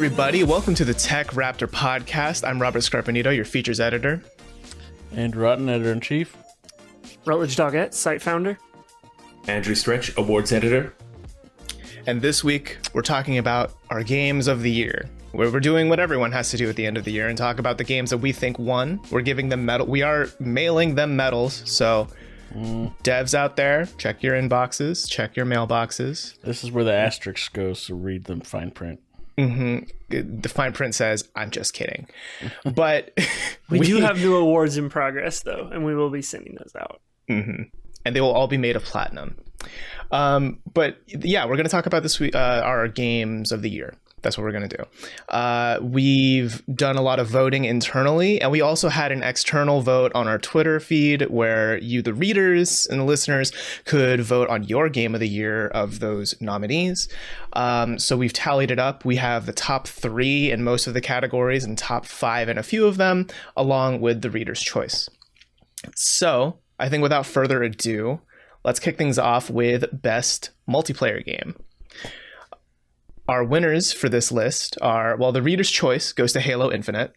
everybody. Welcome to the TechRaptor podcast. I'm Robert Scarpanito, your features editor. And Rotten editor-in-chief. Rutledge Doggett, site founder. Andrew Stretch, awards editor. And this week, we're talking about our games of the year, where we're doing what everyone has to do at the end of the year and talk about the games that we think won. We're giving them medal. We are mailing them medals. So devs out there, check your inboxes, check your mailboxes. This is where the asterisk goes to read the fine print. The fine print says, I'm just kidding. But we do have new awards in progress, though, and we will be sending those out. And they will all be made of platinum. But yeah, we're going to talk about this week, our games of the year. That's what we're going to do. We've done a lot of voting internally, and we also had an external vote on our Twitter feed where you, the readers and the listeners, could vote on your game of the year of those nominees. So we've tallied it up. We have the top 3 in most of the categories and top 5 in a few of them, along with the reader's choice. So I think without further ado, let's kick things off with best multiplayer game. Our winners for this list are, well, the reader's choice goes to Halo Infinite.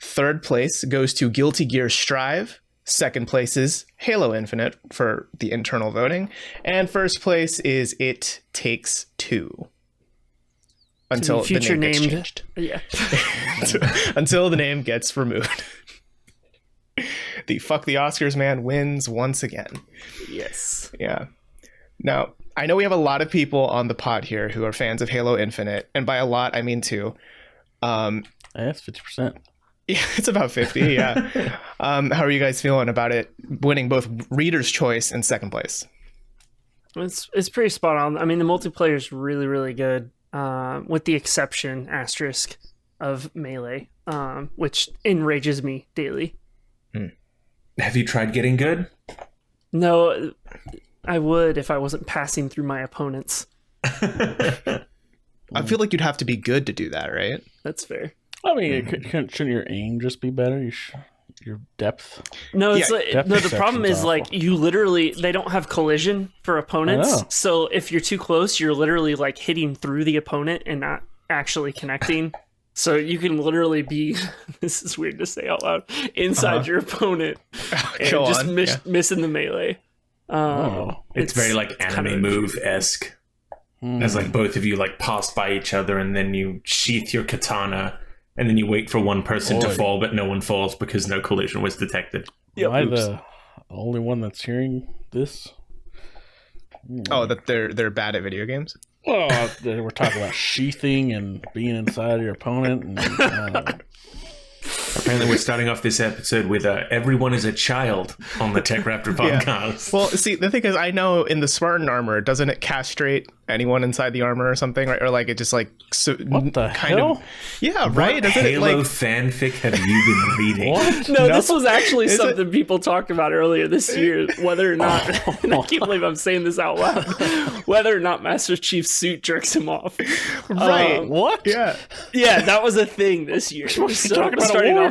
Third place goes to Guilty Gear Strive. Second place is Halo Infinite for the internal voting. And first place is It Takes Two. Until the name gets changed. Yeah. Until the name gets removed. The fuck the Oscars man wins once again. Yes. Yeah. Now, I know we have a lot of people on the pod here who are fans of Halo Infinite, and by a lot, I mean 2. That's 50%. Yeah, it's about 50, yeah. How are you guys feeling about it winning both Reader's Choice and second place? It's pretty spot on. I mean, the multiplayer is really, really good, with the exception, asterisk, of Melee, which enrages me daily. Have you tried getting good? No, I would if I wasn't passing through my opponents. I feel like you'd have to be good to do that, right? That's fair. I mean, shouldn't your aim just be better? Your depth? No, it's depth the problem is awful. like you literally, they don't have collision for opponents. So if you're too close, you're literally like hitting through the opponent and not actually connecting. So you can literally be, this is weird to say out loud, inside your opponent and just missing the melee. It's very like anime move-esque. As like both of you like pass by each other and then you sheath your katana and then you wait for one person to fall, but no one falls because no collision was detected. Am I the only one that's hearing this? Oh, that they're bad at video games? Well, we're talking about sheathing and being inside of your opponent. And, Apparently, we're starting off this episode with everyone is a child on the TechRaptor podcast. Yeah. Well, see, the thing is, I know in the Spartan armor, doesn't it castrate anyone inside the armor or something, right? Or like it just like what the hell? Yeah, right. What doesn't Halo it like fanfic have you been reading? What? No, this was actually something people talked about earlier this year, whether or not, and I can't believe I'm saying this out loud, whether or not Master Chief's suit jerks him off. Right? What? Yeah. Yeah, that was a thing this year. We're talking about starting awards.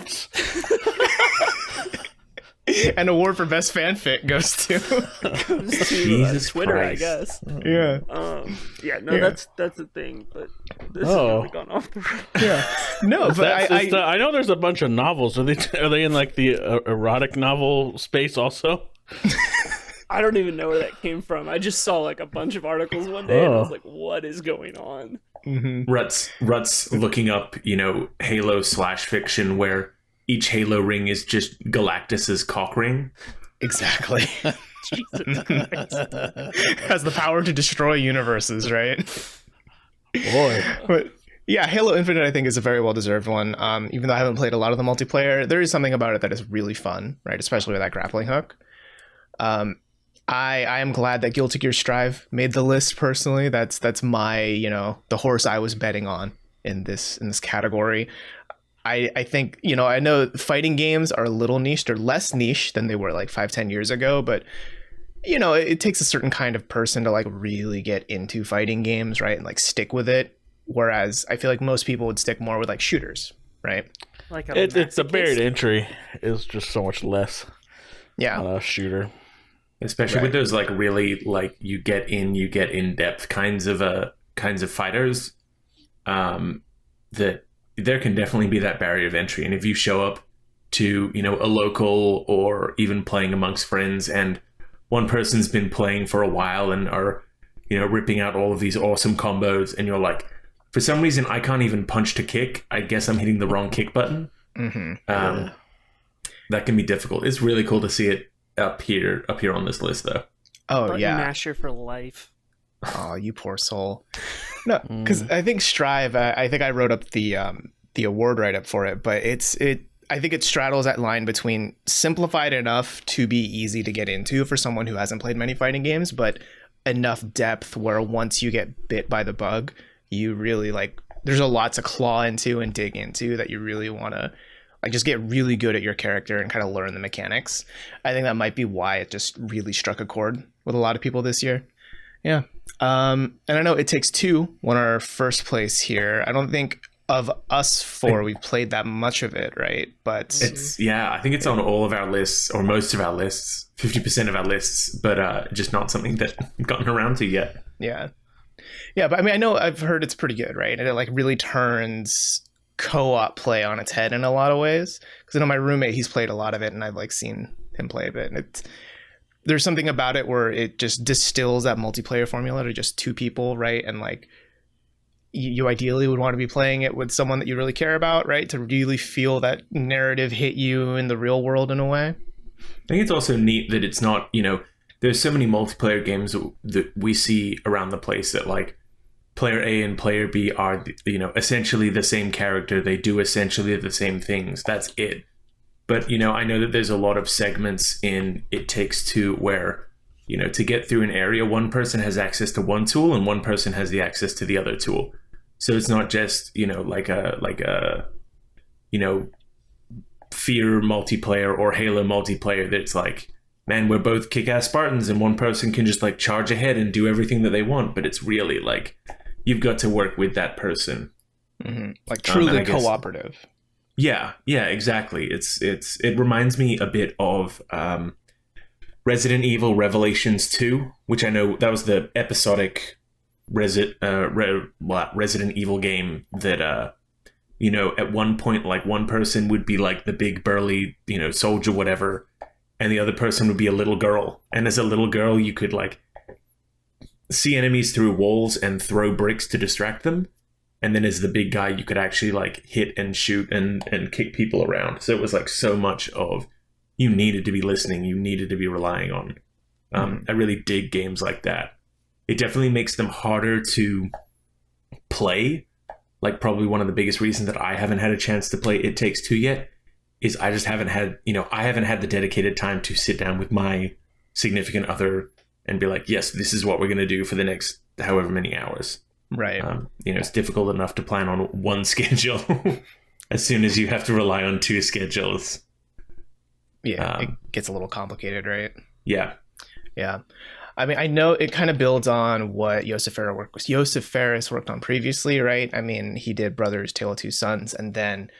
An award for best fanfic goes to Jesus Twitter, Christ. I guess. yeah. That's a thing, but this has really gone off the road. Yeah. No, but I know there's a bunch of novels. Are they in like the erotic novel space also? I don't even know where that came from. I just saw like a bunch of articles one day and I was like, what is going on? Rut's looking up, Halo/fiction where each Halo ring is just Galactus's cock ring. Exactly. Jesus Christ. Has the power to destroy universes, right? Boy. But yeah, Halo Infinite, I think, is a very well-deserved one. Even though I haven't played a lot of the multiplayer, there is something about it that is really fun, right? Especially with that grappling hook. I am glad that Guilty Gear Strive made the list personally. That's my, the horse I was betting on in this category. I think, I know fighting games are a little niche. They're less niche than they were like 5-10 years ago, but it takes a certain kind of person to like really get into fighting games, right? And like stick with it. Whereas I feel like most people would stick more with like shooters, right? Like it's a barrier to entry is just so much less. Yeah. On a shooter. Especially with those like really like you get in depth kinds of fighters. that there can definitely be that barrier of entry. And if you show up to, a local or even playing amongst friends, and one person's been playing for a while and are, ripping out all of these awesome combos, and you're like, for some reason, I can't even punch to kick. I guess I'm hitting the wrong kick button. That can be difficult. It's really cool to see it up here on this list, though. Oh, Button yeah. masher for life. Oh, you poor soul. No, because I think Strive, I think I wrote up the award write-up for it, but I think it straddles that line between simplified enough to be easy to get into for someone who hasn't played many fighting games, but enough depth where once you get bit by the bug, you really there's a lot to claw into and dig into that you really want to just get really good at your character and kind of learn the mechanics. I think that might be why it just really struck a chord with a lot of people this year. Yeah. And I know It Takes Two won our first place here. I don't think of us four we played that much of it, right? But I think it's on all of our lists, or most of our lists, 50% of our lists, but just not something that I've gotten around to yet. Yeah. Yeah, but I mean, I know I've heard it's pretty good, right? And it really turns co-op play on its head in a lot of ways. Because I know my roommate, he's played a lot of it, and I've seen him play a bit. And there's something about it where it just distills that multiplayer formula to just two people, right? And you ideally would want to be playing it with someone that you really care about, right? To really feel that narrative hit you in the real world in a way. I think it's also neat that it's not, there's so many multiplayer games that we see around the place that player A and player B are, essentially the same character. They do essentially the same things. That's it. But, I know that there's a lot of segments in It Takes Two where, to get through an area, one person has access to one tool and one person has the access to the other tool. So it's not just, like a Fear multiplayer or Halo multiplayer that's man, we're both kick-ass Spartans and one person can just charge ahead and do everything that they want. But it's really you've got to work with that person. Mm-hmm. Truly cooperative. Yeah, exactly. It reminds me a bit of Resident Evil Revelations 2, which I know that was the episodic Resident Evil game that at one point one person would be the big burly soldier whatever, and the other person would be a little girl, and as a little girl you could see enemies through walls and throw bricks to distract them, and then as the big guy you could actually hit and shoot and kick people around. So it was so much of you needed to be listening, you needed to be relying on. I really dig games like that. It definitely makes them harder to play. Probably one of the biggest reasons that I haven't had a chance to play It Takes Two yet is I just haven't had, I haven't had the dedicated time to sit down with my significant other and be yes, this is what we're going to do for the next however many hours. Right. It's difficult enough to plan on one schedule as soon as you have to rely on two schedules. Yeah, it gets a little complicated, right? Yeah. Yeah. I mean, I know it kind of builds on what Josef Fares worked on previously, right? I mean, he did Brothers, Tale of Two Sons, and then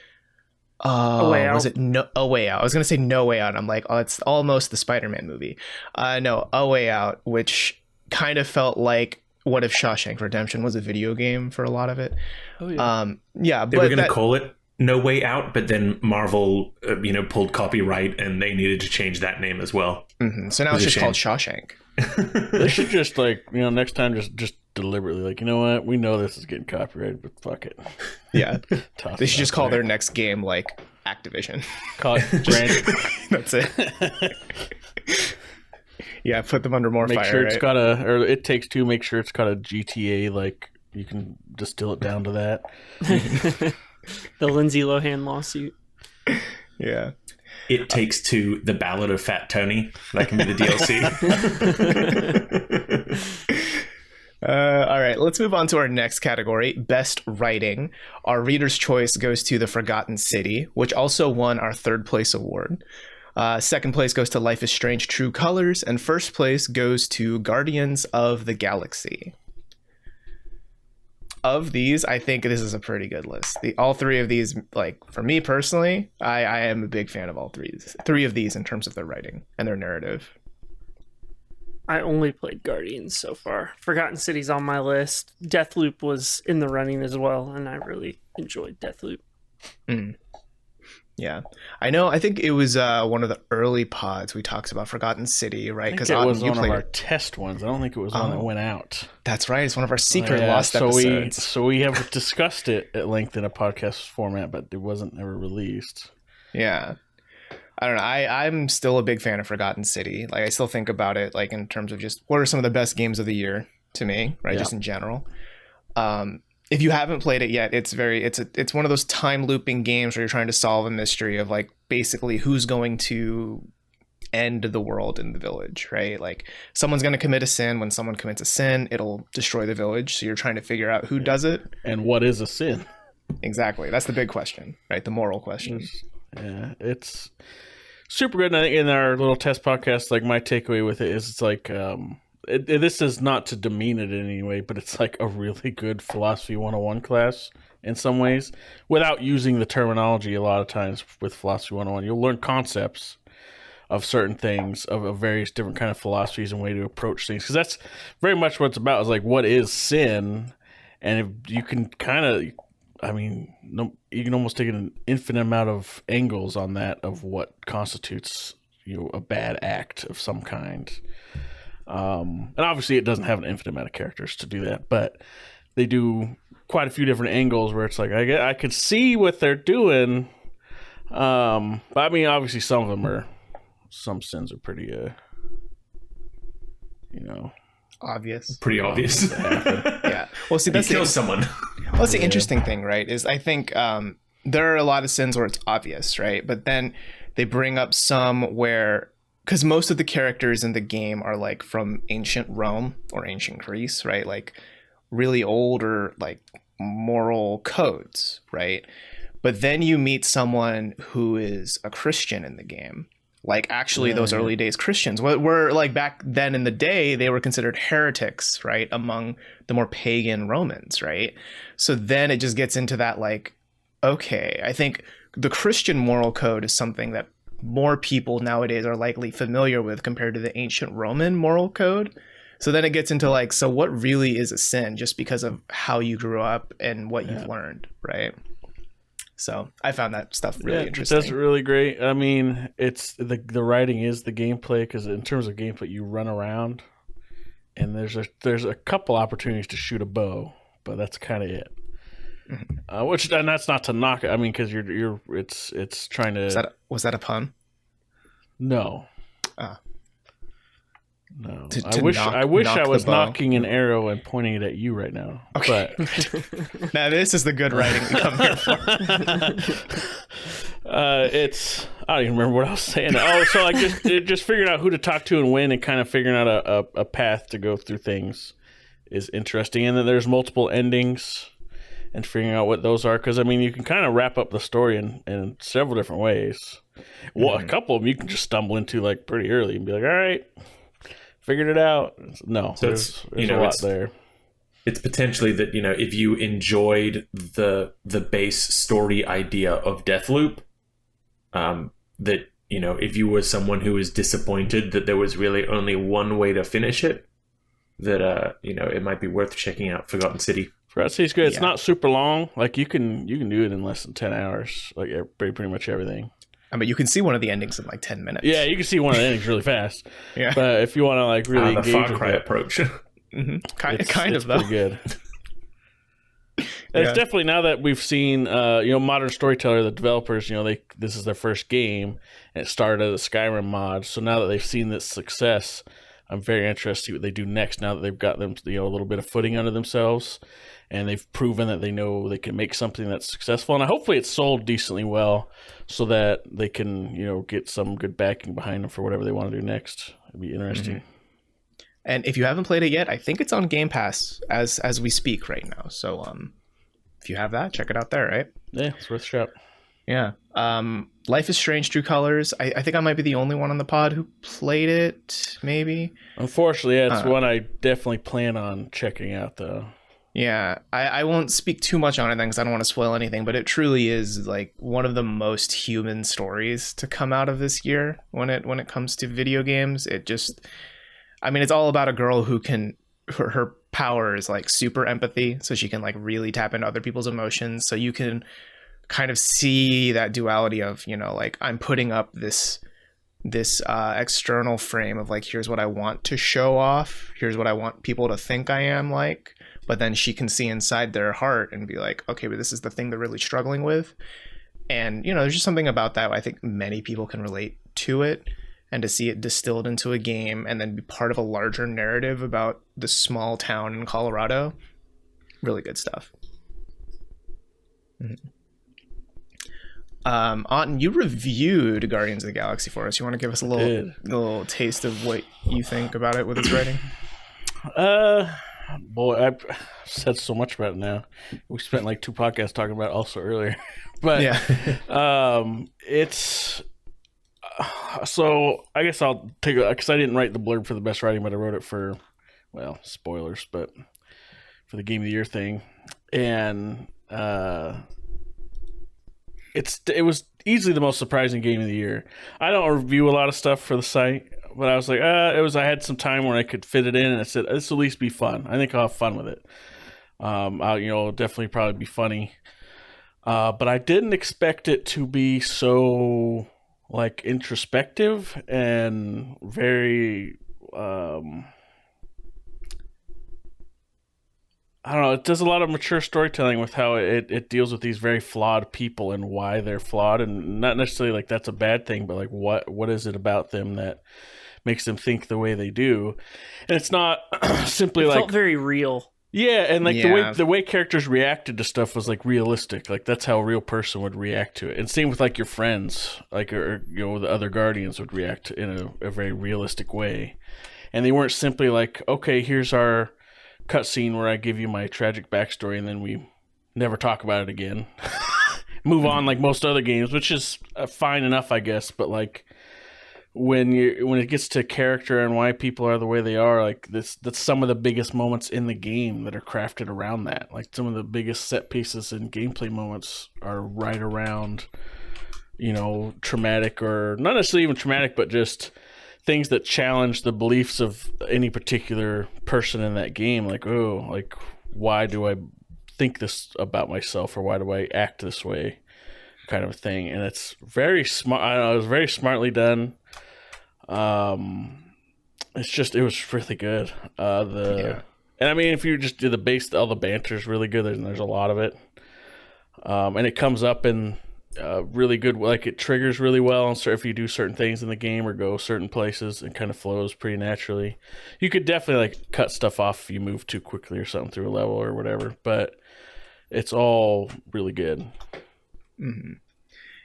A Way Out. Was it A Way Out? I was going to say No Way Out. I'm it's almost the Spider-Man movie. No, A Way Out, which kind of felt like what if Shawshank Redemption was a video game for a lot of it. Oh, yeah. Yeah, they were going to call it No Way Out, but then Marvel, pulled copyright and they needed to change that name as well. Mm-hmm. So now it's just called Shawshank. They should just next time just deliberately you know what, we know this is getting copyrighted, but fuck it. Yeah. They should just call their next game Activision. Call it brand. That's it. Yeah, put them under more make fire. Sure it's got or It Takes Two. Make sure it's got a GTA. You can distill it down to that. The Lindsay Lohan lawsuit. Yeah. It Takes Two, The Ballad of Fat Tony. That can be the DLC. All right, let's move on to our next category, Best Writing. Our reader's choice goes to The Forgotten City, which also won our third place award. Second place goes to Life is Strange True Colors, and first place goes to Guardians of the Galaxy. Of these, I think this is a pretty good list. All three of these, for me personally, I am a big fan of all three of these in terms of their writing and their narrative. I only played Guardians so far. Forgotten City's on my list. Deathloop was in the running as well, and I really enjoyed Deathloop. Yeah, I know. I think it was one of the early pods we talked about Forgotten City, right? Because it was one of our test ones. I don't think it was one that went out. That's right. It's one of our secret lost episodes. So we have discussed it at length in a podcast format, but it wasn't ever released. Yeah. I don't know. I'm still a big fan of Forgotten City. Like, I still think about it, like, in terms of just what are some of the best games of the year to me, right? Just in general. If you haven't played it yet, it's one of those time looping games where you're trying to solve a mystery of, like, basically who's going to end the world in the village, right? Like, someone's going to commit a sin. When someone commits a sin, it'll destroy the village. So you're trying to figure out who does it. And what is a sin? Exactly. That's the big question, right? The moral question. Yeah, it's super good. And I think in our little test podcast, like, my takeaway with it is it's like, this is not to demean it in any way, but it's like a really good philosophy 101 class in some ways without using the terminology. A lot of times with philosophy 101, you'll learn concepts of certain things, of various different kind of philosophies and way to approach things. Because that's very much what it's about, is like, what is sin? And if you can kind of, I mean, you can almost take an infinite amount of angles on that of what constitutes, a bad act of some kind. And obviously it doesn't have an infinite amount of characters to do that, but they do quite a few different angles where it's like, I could see what they're doing. But I mean, obviously some sins are pretty, obvious. Pretty obvious. Yeah. Well, see, that's kill someone. Well, that's the interesting thing, right? Is I think there are a lot of sins where it's obvious, right? But then they bring up some where, because most of the characters in the game are like from ancient Rome or ancient Greece, right? Like really old or like moral codes, right? But then you meet someone who is a Christian in the game. Like actually those early days Christians were like back then in the day, they were considered heretics, right? Among the more pagan Romans, right? So then it just gets into that like, okay, I think the Christian moral code is something that more people nowadays are likely familiar with compared to the ancient Roman moral code. So then it gets into like, so what really is a sin just because of how you grew up and what you've learned, right? So I found that stuff really interesting. That's really great. I mean, it's the writing is the gameplay, because in terms of gameplay, you run around and there's a couple opportunities to shoot a bow, but that's kind of it. Mm-hmm. And that's not to knock it. I mean, because it's trying to. Was that a pun? No. No. I wish I was knocking an arrow and pointing it at you right now. Okay. But now this is the good writing we come here for. I don't even remember what I was saying. Oh, so like just figuring out who to talk to and when, and kind of figuring out a path to go through things is interesting. And then there's multiple endings and figuring out what those are, because I mean you can kind of wrap up the story in several different ways. Well, a couple of them you can just stumble into like pretty early and be like, all right, figured it out. No, so there's a lot there. It's potentially that, if you enjoyed the base story idea of Deathloop, that, if you were someone who was disappointed that there was really only one way to finish it, that, it might be worth checking out Forgotten City. Forgotten City's good. It's not super long. Like you can do it in less than 10 hours, like pretty much everything. I mean, you can see one of the endings in like 10 minutes. Yeah, you can see one of the endings really fast. Yeah. But if you want to like really engage the Far Cry approach. Mm-hmm. Kind of, though. Pretty good. It's definitely, now that we've seen, Modern Storyteller, the developers, this is their first game, and it started as a Skyrim mod. So now that they've seen this success, I'm very interested to see what they do next. Now that they've got them, a little bit of footing under themselves, and they've proven that they know they can make something that's successful. And hopefully it's sold decently well, so that they can, get some good backing behind them for whatever they want to do next. It'd be interesting. Mm-hmm. And if you haven't played it yet, I think it's on Game Pass as we speak right now. So if you have that, check it out there, right? Yeah, it's worth a shot. Yeah. Life is Strange True Colors. I think I might be the only one on the pod who played it, maybe. Unfortunately, it's one I definitely plan on checking out, though. Yeah, I won't speak too much on it then, because I don't want to spoil anything, but it truly is like one of the most human stories to come out of this year when it comes to video games. It just, I mean, it's all about a girl who can, her power is like super empathy. So she can like really tap into other people's emotions. So you can kind of see that duality of, you know, like I'm putting up this external frame of like, here's what I want to show off. Here's what I want people to think I am like. But then she can see inside their heart and be like, okay, but this is the thing they're really struggling with. And, you know, there's just something about that. I think many people can relate to it, and to see it distilled into a game and then be part of a larger narrative about the small town in Colorado. Really good stuff. Mm-hmm. Auten, you reviewed Guardians of the Galaxy for us. You want to give us a little taste of what you think about it with its writing? Boy, I've said so much about it now. We spent like 2 podcasts talking about it also earlier. But yeah. It's so I guess I'll take it because I didn't write the blurb for the best writing, but I wrote it for, well, spoilers, but for the Game of the Year thing. And it was easily the most surprising game of the year. I don't review a lot of stuff for the site, but I was like, I had some time where I could fit it in, and I said, this will at least be fun. I think I'll have fun with it. I'll definitely probably be funny. But I didn't expect it to be so like introspective and very I don't know, it does a lot of mature storytelling with how it deals with these very flawed people and why they're flawed, and not necessarily like that's a bad thing, but like what is it about them that makes them think the way they do. And it's not simply like felt very real. Yeah, and like the way characters reacted to stuff was like realistic. Like that's how a real person would react to it. And same with like your friends, like or the other Guardians would react in a very realistic way. And they weren't simply like, okay, here's our cutscene where I give you my tragic backstory and then we never talk about it again. Move on like most other games, which is fine enough, I guess. But like when it gets to character and why people are the way they are, like that's some of the biggest moments in the game that are crafted around that. Like some of the biggest set pieces and gameplay moments are right around, traumatic, or not necessarily even traumatic, but just things that challenge the beliefs of any particular person in that game. Like, oh, like why do I think this about myself, or why do I act this way, kind of a thing. And it's very smart. I don't know, it was very smartly done. It was really good. And I mean, if you just do all the banter is really good. There's a lot of it. And it comes up in really good, like it triggers really well. And so if you do certain things in the game or go certain places, it kind of flows pretty naturally. You could definitely like cut stuff off if you move too quickly or something through a level or whatever, but it's all really good. Mm-hmm.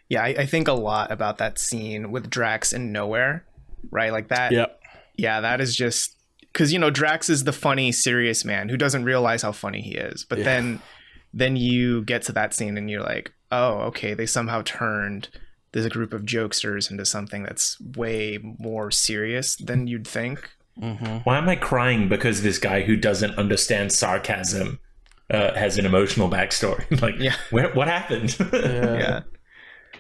Yeah, I think a lot about that scene with Drax in Nowhere, right? Like that. Yep. Yeah, that is just because, Drax is the funny, serious man who doesn't realize how funny he is. But then you get to that scene and you're like, oh, okay, they somehow turned this group of jokesters into something that's way more serious than you'd think. Mm-hmm. Why am I crying? Because this guy who doesn't understand sarcasm has an emotional backstory. What happened?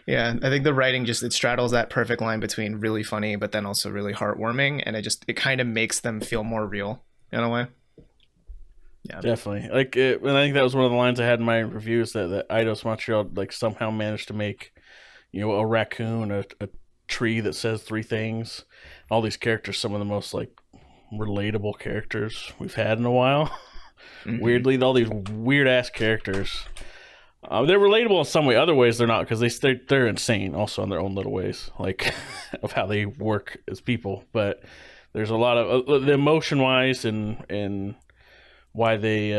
Yeah, I think the writing it straddles that perfect line between really funny but then also really heartwarming, and it kind of makes them feel more real in a way. Yeah, definitely. And I think that was one of the lines I had in my reviews, that Eidos Montreal like somehow managed to make, a raccoon, a tree that says 3 things. All these characters, some of the most like relatable characters we've had in a while. Mm-hmm. Weirdly, all these weird ass characters. They're relatable in some way. Other ways they're not, because they're insane also in their own little ways, like of how they work as people. But there's a lot of the emotion wise and why they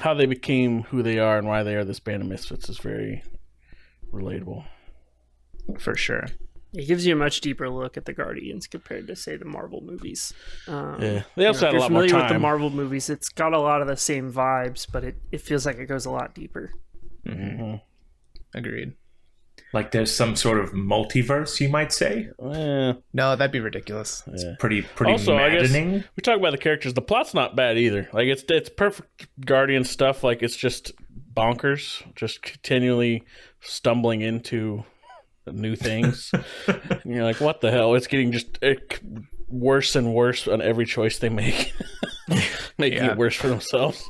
how they became who they are and why they are this band of misfits is very relatable. For sure. It gives you a much deeper look at the Guardians compared to, say, the Marvel movies. They also had a lot more time. If you're familiar with the Marvel movies, it's got a lot of the same vibes, but it feels like it goes a lot deeper. Mm-hmm. Agreed. Like there's some sort of multiverse, you might say? No, that'd be ridiculous. It's pretty also, maddening. I guess we talk about the characters. The plot's not bad either. Like it's perfect Guardian stuff. Like it's just bonkers, just continually stumbling into new things. And you're like, what the hell? It's getting worse and worse on every choice they make, making it worse for themselves.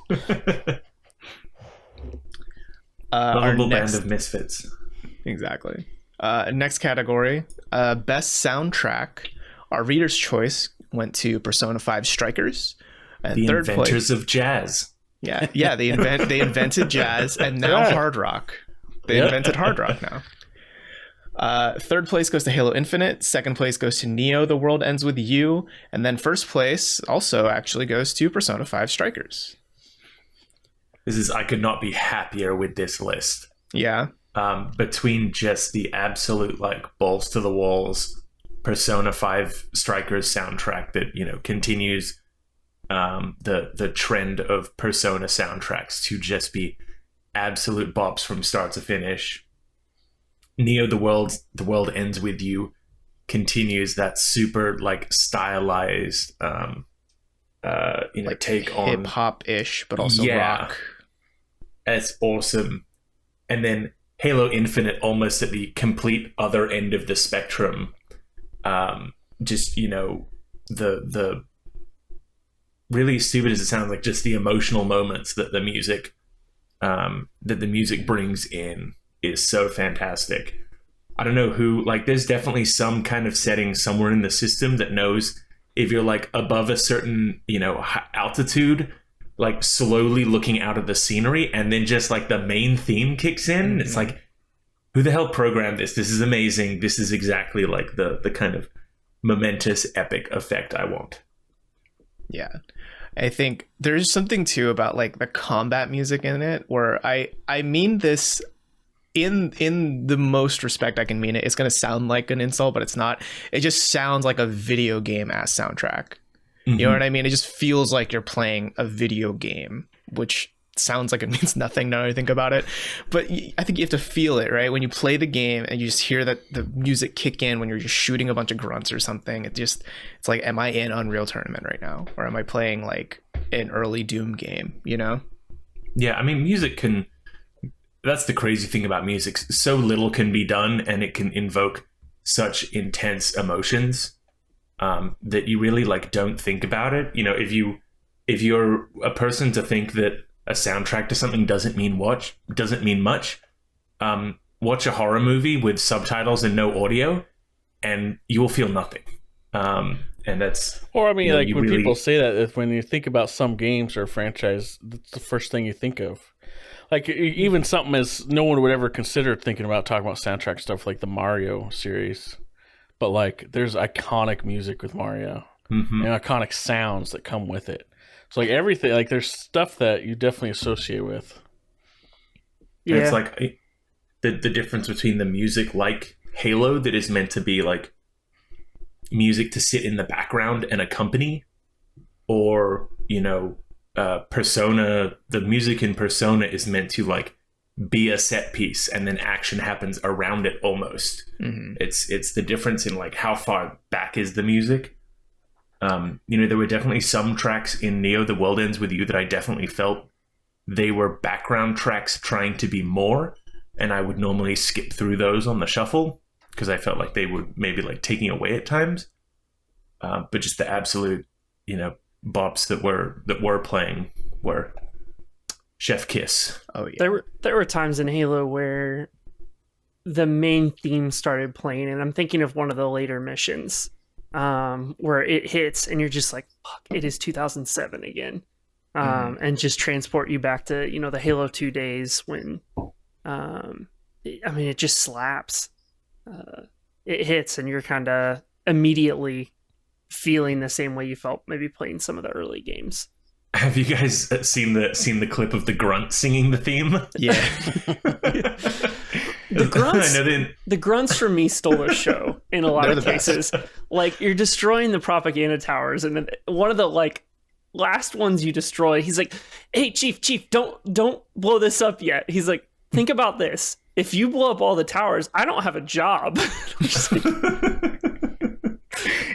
Lovable band of misfits. Exactly. Next category, best soundtrack. Our reader's choice went to Persona 5 Strikers. And the third inventors place, of jazz. Yeah, they invented jazz and now hard rock. They invented hard rock now. Third place goes to Halo Infinite. Second place goes to Neo, The World Ends With You. And then first place also actually goes to Persona 5 Strikers. I could not be happier with this list. Yeah. Between just the absolute like balls to the walls Persona 5 Strikers soundtrack that, you know, continues the trend of Persona soundtracks to just be absolute bops from start to finish. Neo, the world ends with you continues that super like stylized like take on hip hop ish but also rock. It's awesome. And then Halo Infinite almost at the complete other end of the spectrum. Just, you know, the really stupid as it sounds, like just the emotional moments that the music brings in is so fantastic. I don't know who, like, there's definitely some kind of setting somewhere in the system that knows if you're like above a certain, you know, altitude, like slowly looking out of the scenery, and then just like the main theme kicks in. Mm-hmm. It's like, who the hell programmed this? This is amazing. This is exactly like the kind of momentous epic effect I want. Yeah. I think there's something too about like the combat music in it where I mean this in the most respect I can mean it. It's going to sound like an insult, but it's not. It just sounds like a video game ass soundtrack. Mm-hmm. You know what I mean? It just feels like you're playing a video game, which sounds like it means nothing now I think about it. But I think you have to feel it, right? When you play the game and you just hear that the music kick in when you're just shooting a bunch of grunts or something, it's like, am I in Unreal Tournament right now? Or am I playing like an early Doom game, you know? Yeah, I mean, that's the crazy thing about music. So little can be done and it can invoke such intense emotions that you really like don't think about it. You know, if you're a person to think that a soundtrack to something doesn't mean much, watch a horror movie with subtitles and no audio and you will feel nothing. And that's, or I mean, like when people say that, if when you think about some games or franchise, that's the first thing you think of. Like even something as no one would ever consider thinking about talking about soundtrack stuff like the Mario series, but like there's iconic music with Mario and iconic sounds that come with it. So like everything, like there's stuff that you definitely associate with. Yeah, it's like the difference between the music like Halo that is meant to be like music to sit in the background and accompany, or you know. Persona, the music in Persona is meant to like be a set piece and then action happens around it almost. Mm-hmm. It's the difference in like how far back is the music. You know, there were definitely some tracks in Neo, The World Ends With You that I definitely felt they were background tracks trying to be more, and I would normally skip through those on the shuffle because I felt like they were maybe like taking away at times. But just the absolute, you know, bops that were playing were chef kiss. Oh yeah. There were times in Halo where the main theme started playing, and I'm thinking of one of the later missions where it hits and you're just like, fuck, it is 2007 again. And just transport you back to, you know, the Halo 2 days when I mean it just slaps. It hits and you're kind of immediately feeling the same way you felt maybe playing some of the early games. Have you guys seen the clip of the grunt singing the theme? Yeah. The grunts for me stole the show in a lot of cases. Like you're destroying the propaganda towers, and then one of the like last ones you destroy, he's like, "Hey, chief, don't blow this up yet." He's like, "Think about this. If you blow up all the towers, I don't have a job." I'm just like,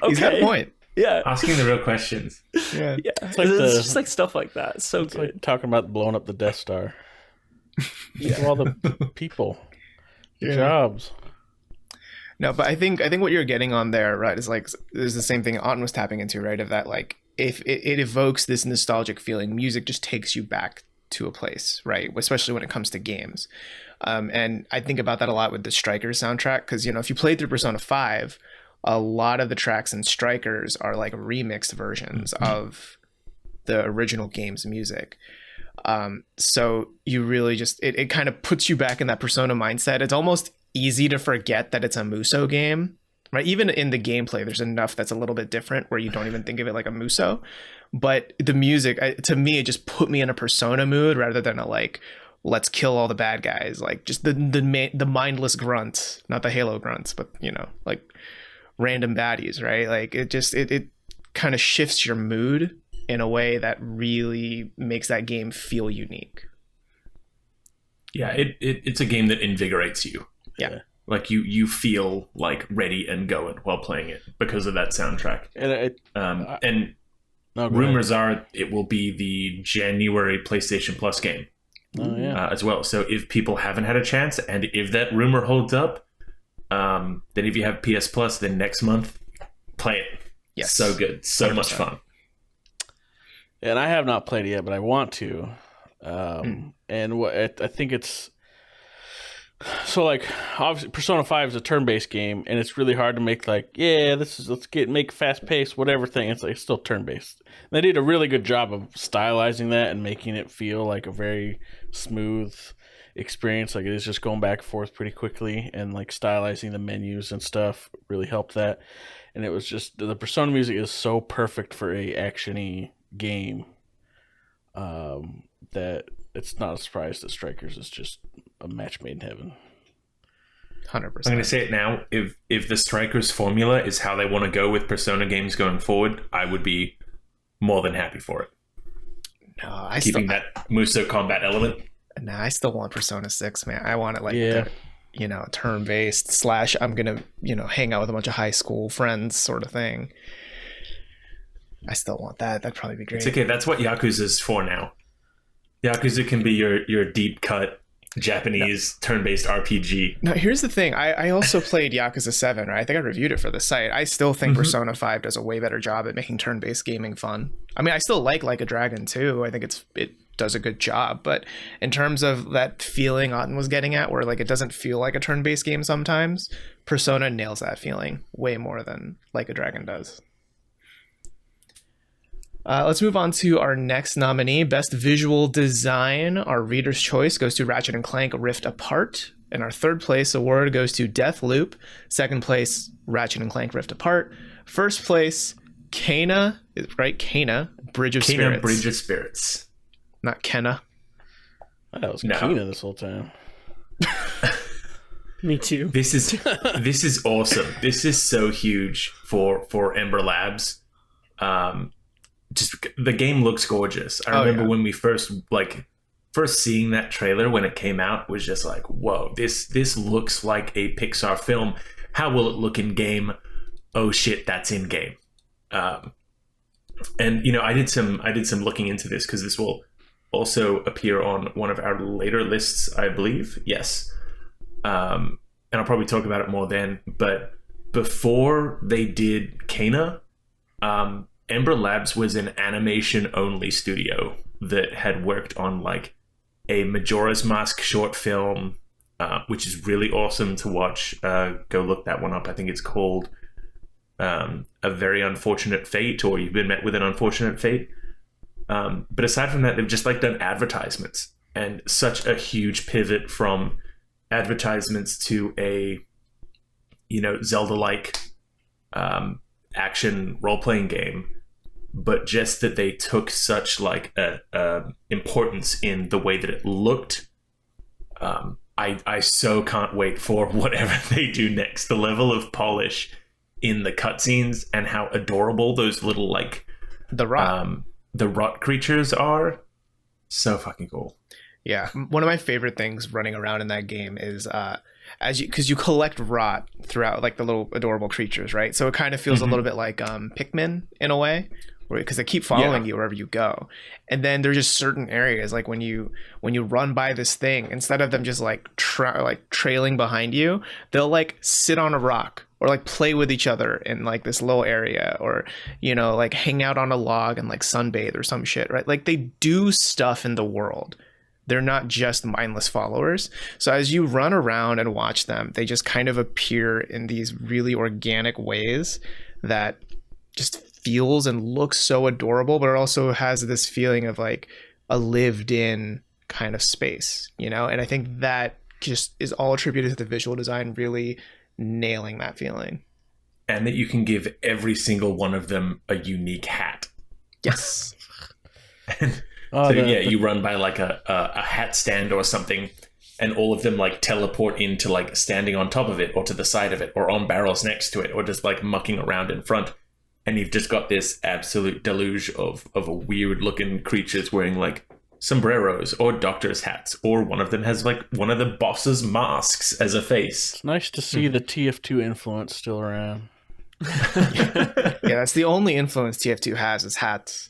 he's got a point. Yeah, asking the real questions. Yeah. It's just like stuff like that. So it's good. Like talking about blowing up the Death Star. Yeah, all the people, jobs. No, but I think what you're getting on there, right, is like there's the same thing Anton was tapping into, right? Of that, like if it evokes this nostalgic feeling, music just takes you back to a place, right? Especially when it comes to games. And I think about that a lot with the Strikers soundtrack, because if you played through Persona 5, a lot of the tracks in Strikers are like remixed versions of the original game's music. So you really just it kind of puts you back in that Persona mindset. It's almost easy to forget that it's a Muso game, right? Even in the gameplay, there's enough that's a little bit different where you don't even think of it like a Muso. But the music, to me, it just put me in a Persona mood rather than a like, let's kill all the bad guys, like just the mindless grunts, not the Halo grunts, but like random baddies, right? Like it kind of shifts your mood in a way that really makes that game feel unique. Yeah, it's a game that invigorates you. Yeah. Like you feel like ready and going while playing it because of that soundtrack. And rumors are it will be the January PlayStation Plus game as well. So if people haven't had a chance, and if that rumor holds up, then if you have PS Plus, then next month, play it. Yes. So good. So 100%. Much fun. And I have not played it yet, but I want to. And what I think it's... So like obviously Persona 5 is a turn-based game, and it's really hard to make like, make fast-paced whatever thing. It's like it's still turn-based. They did a really good job of stylizing that and making it feel like a very smooth experience. Like it is just going back and forth pretty quickly, and like stylizing the menus and stuff really helped that. And it was just the Persona music is so perfect for a actiony game that it's not a surprise that Strikers is just a match made in heaven. 100%. I'm going to say it now. If the Strikers formula is how they want to go with Persona games going forward, I would be more than happy for it. No, keeping that Muso combat element. No, I still want Persona 6, man. I want it like turn-based / I'm going to, hang out with a bunch of high school friends sort of thing. I still want that. That'd probably be great. It's okay. That's what Yakuza's for now. Yakuza can be your deep cut Japanese turn-based RPG. Now, here's the thing. I also played Yakuza 7, right? I think I reviewed it for the site. I still think Persona 5 does a way better job at making turn-based gaming fun. I mean, I still like a Dragon 2. I think it does a good job. But in terms of that feeling Otten was getting at, where like it doesn't feel like a turn-based game sometimes, Persona nails that feeling way more than Like a Dragon does. Let's move on to our next nominee, Best Visual Design. Our Reader's Choice goes to Ratchet & Clank Rift Apart. And our third place award goes to Deathloop. Second place, Ratchet & Clank Rift Apart. First place, Kena, right? Kena, Bridge of Spirits. Kena, Bridge of Spirits. Not Kenna. I thought it was Kena this whole time. Me too. This is awesome. This is so huge for Ember Labs. Just the game looks gorgeous. I remember when we first seeing that trailer when it came out was just like, whoa, this looks like a Pixar film. How will it look in game? Oh shit, that's in game. And I did some looking into this because this will also appear on one of our later lists, I believe. Yes. And I'll probably talk about it more then. But before they did Kena, Ember Labs was an animation-only studio that had worked on like a Majora's Mask short film, which is really awesome to watch. Go look that one up. I think it's called A Very Unfortunate Fate, or You've Been Met with an Unfortunate Fate. But aside from that, they've just like done advertisements, and such a huge pivot from advertisements to a Zelda-like action role-playing game, but just that they took such like importance in the way that it looked. I so can't wait for whatever they do next. The level of polish in the cutscenes and how adorable those little like the rot creatures are, so fucking cool. Yeah, one of my favorite things running around in that game is because you collect rot throughout, like the little adorable creatures, right? So it kind of feels a little bit like Pikmin in a way, because they keep following you wherever you go. And then there's just certain areas, like when you run by this thing, instead of them just like trailing behind you, they'll like sit on a rock or like play with each other in like this little area, or like hang out on a log and like sunbathe or some shit, right? Like they do stuff in the world. They're not just mindless followers. So as you run around and watch them, they just kind of appear in these really organic ways that just feels and looks so adorable, but it also has this feeling of like a lived in kind of space, and I think that just is all attributed to the visual design really nailing that feeling. And that you can give every single one of them a unique hat. Yes. You run by like a hat stand or something, and all of them like teleport into like standing on top of it or to the side of it or on barrels next to it or just like mucking around in front. And you've just got this absolute deluge of weird looking creatures wearing like sombreros or doctor's hats, or one of them has like one of the boss's masks as a face. It's nice to see the TF2 influence still around. Yeah, that's the only influence TF2 has is hats.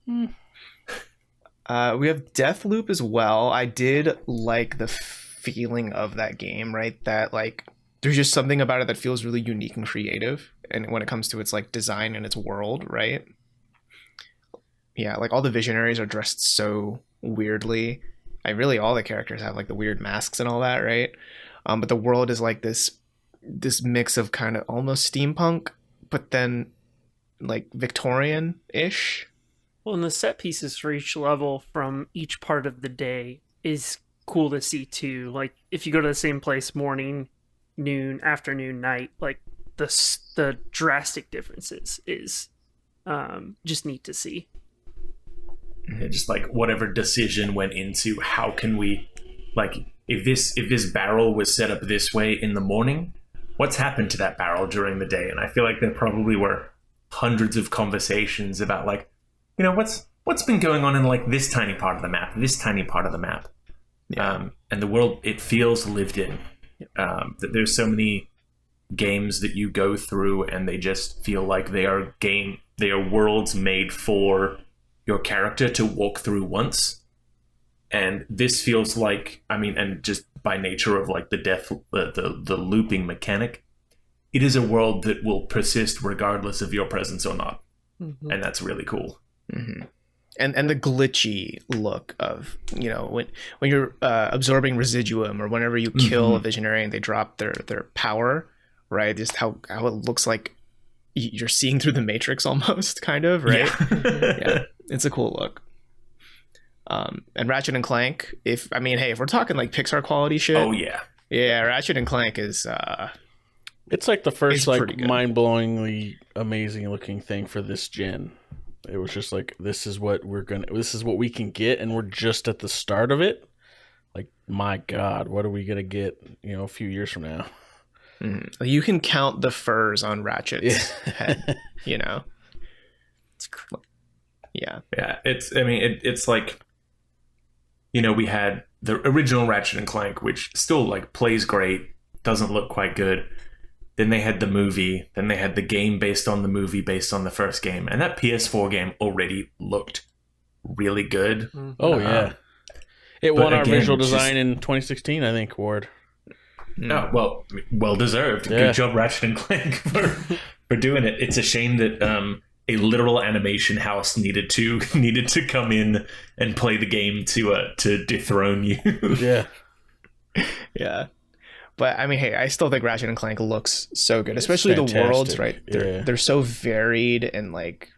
We have Deathloop as well. I did like the feeling of that game, right? That like there's just something about it that feels really unique and creative, and when it comes to its like design and its world, right? Yeah, like all the visionaries are dressed so weirdly. Really all the characters have like the weird masks and all that, right? But the world is like this mix of kind of almost steampunk, but then like Victorian-ish. Well, and the set pieces for each level from each part of the day is cool to see too. Like if you go to the same place morning, noon, afternoon, night, like the drastic differences is just neat to see. Yeah, just like whatever decision went into how can we, like if this barrel was set up this way in the morning, what's happened to that barrel during the day? And I feel like there probably were hundreds of conversations about like, what's been going on in like this tiny part of the map, this tiny part of the map. Yeah. And the world, it feels lived in. That there's so many games that you go through and they just feel like they are worlds made for your character to walk through once. And this feels like, and just by nature of like the looping mechanic, it is a world that will persist regardless of your presence or not. Mm-hmm. And that's really cool. Mm-hmm. And the glitchy look of, when you're absorbing residuum, or whenever you kill a visionary and they drop their power, right? Just how it looks like you're seeing through the Matrix almost, kind of, right? Yeah. It's a cool look. And Ratchet and Clank, if we're talking like Pixar quality shit. Oh yeah. Yeah, Ratchet and Clank is it's like the first like mind-blowingly amazing looking thing for this gen. It was just like, this is what we can get, and we're just at the start of it. Like, my God, what are we gonna get, a few years from now? Mm-hmm. You can count the furs on Ratchet's head, It's crazy. Yeah. Yeah. It's like, we had the original Ratchet and Clank, which still like plays great, doesn't look quite good. Then they had the movie. Then they had the game based on the movie, based on the first game. And that PS4 game already looked really good. Oh, yeah. It won our visual design in 2016, I think, Ward. Oh, well deserved. Yeah. Good job, Ratchet and Clank, for doing it. It's a shame that a literal animation house needed to come in and play the game to dethrone you. Yeah. Yeah. But I still think Ratchet and Clank looks so good, especially the worlds, right? They're so varied and like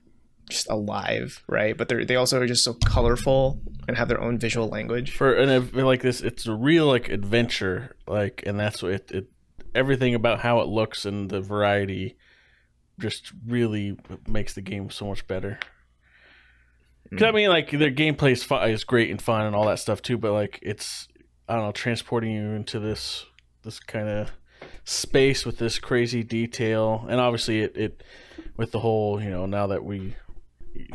just alive, right? But they also are just so colorful and have their own visual language. Like this, it's a real like adventure, like, and that's what it everything about how it looks and the variety just really makes the game so much better. Because like their gameplay is great and fun and all that stuff too, but like it's, I don't know, transporting you into this kind of space with this crazy detail, and obviously it with the whole, now that we,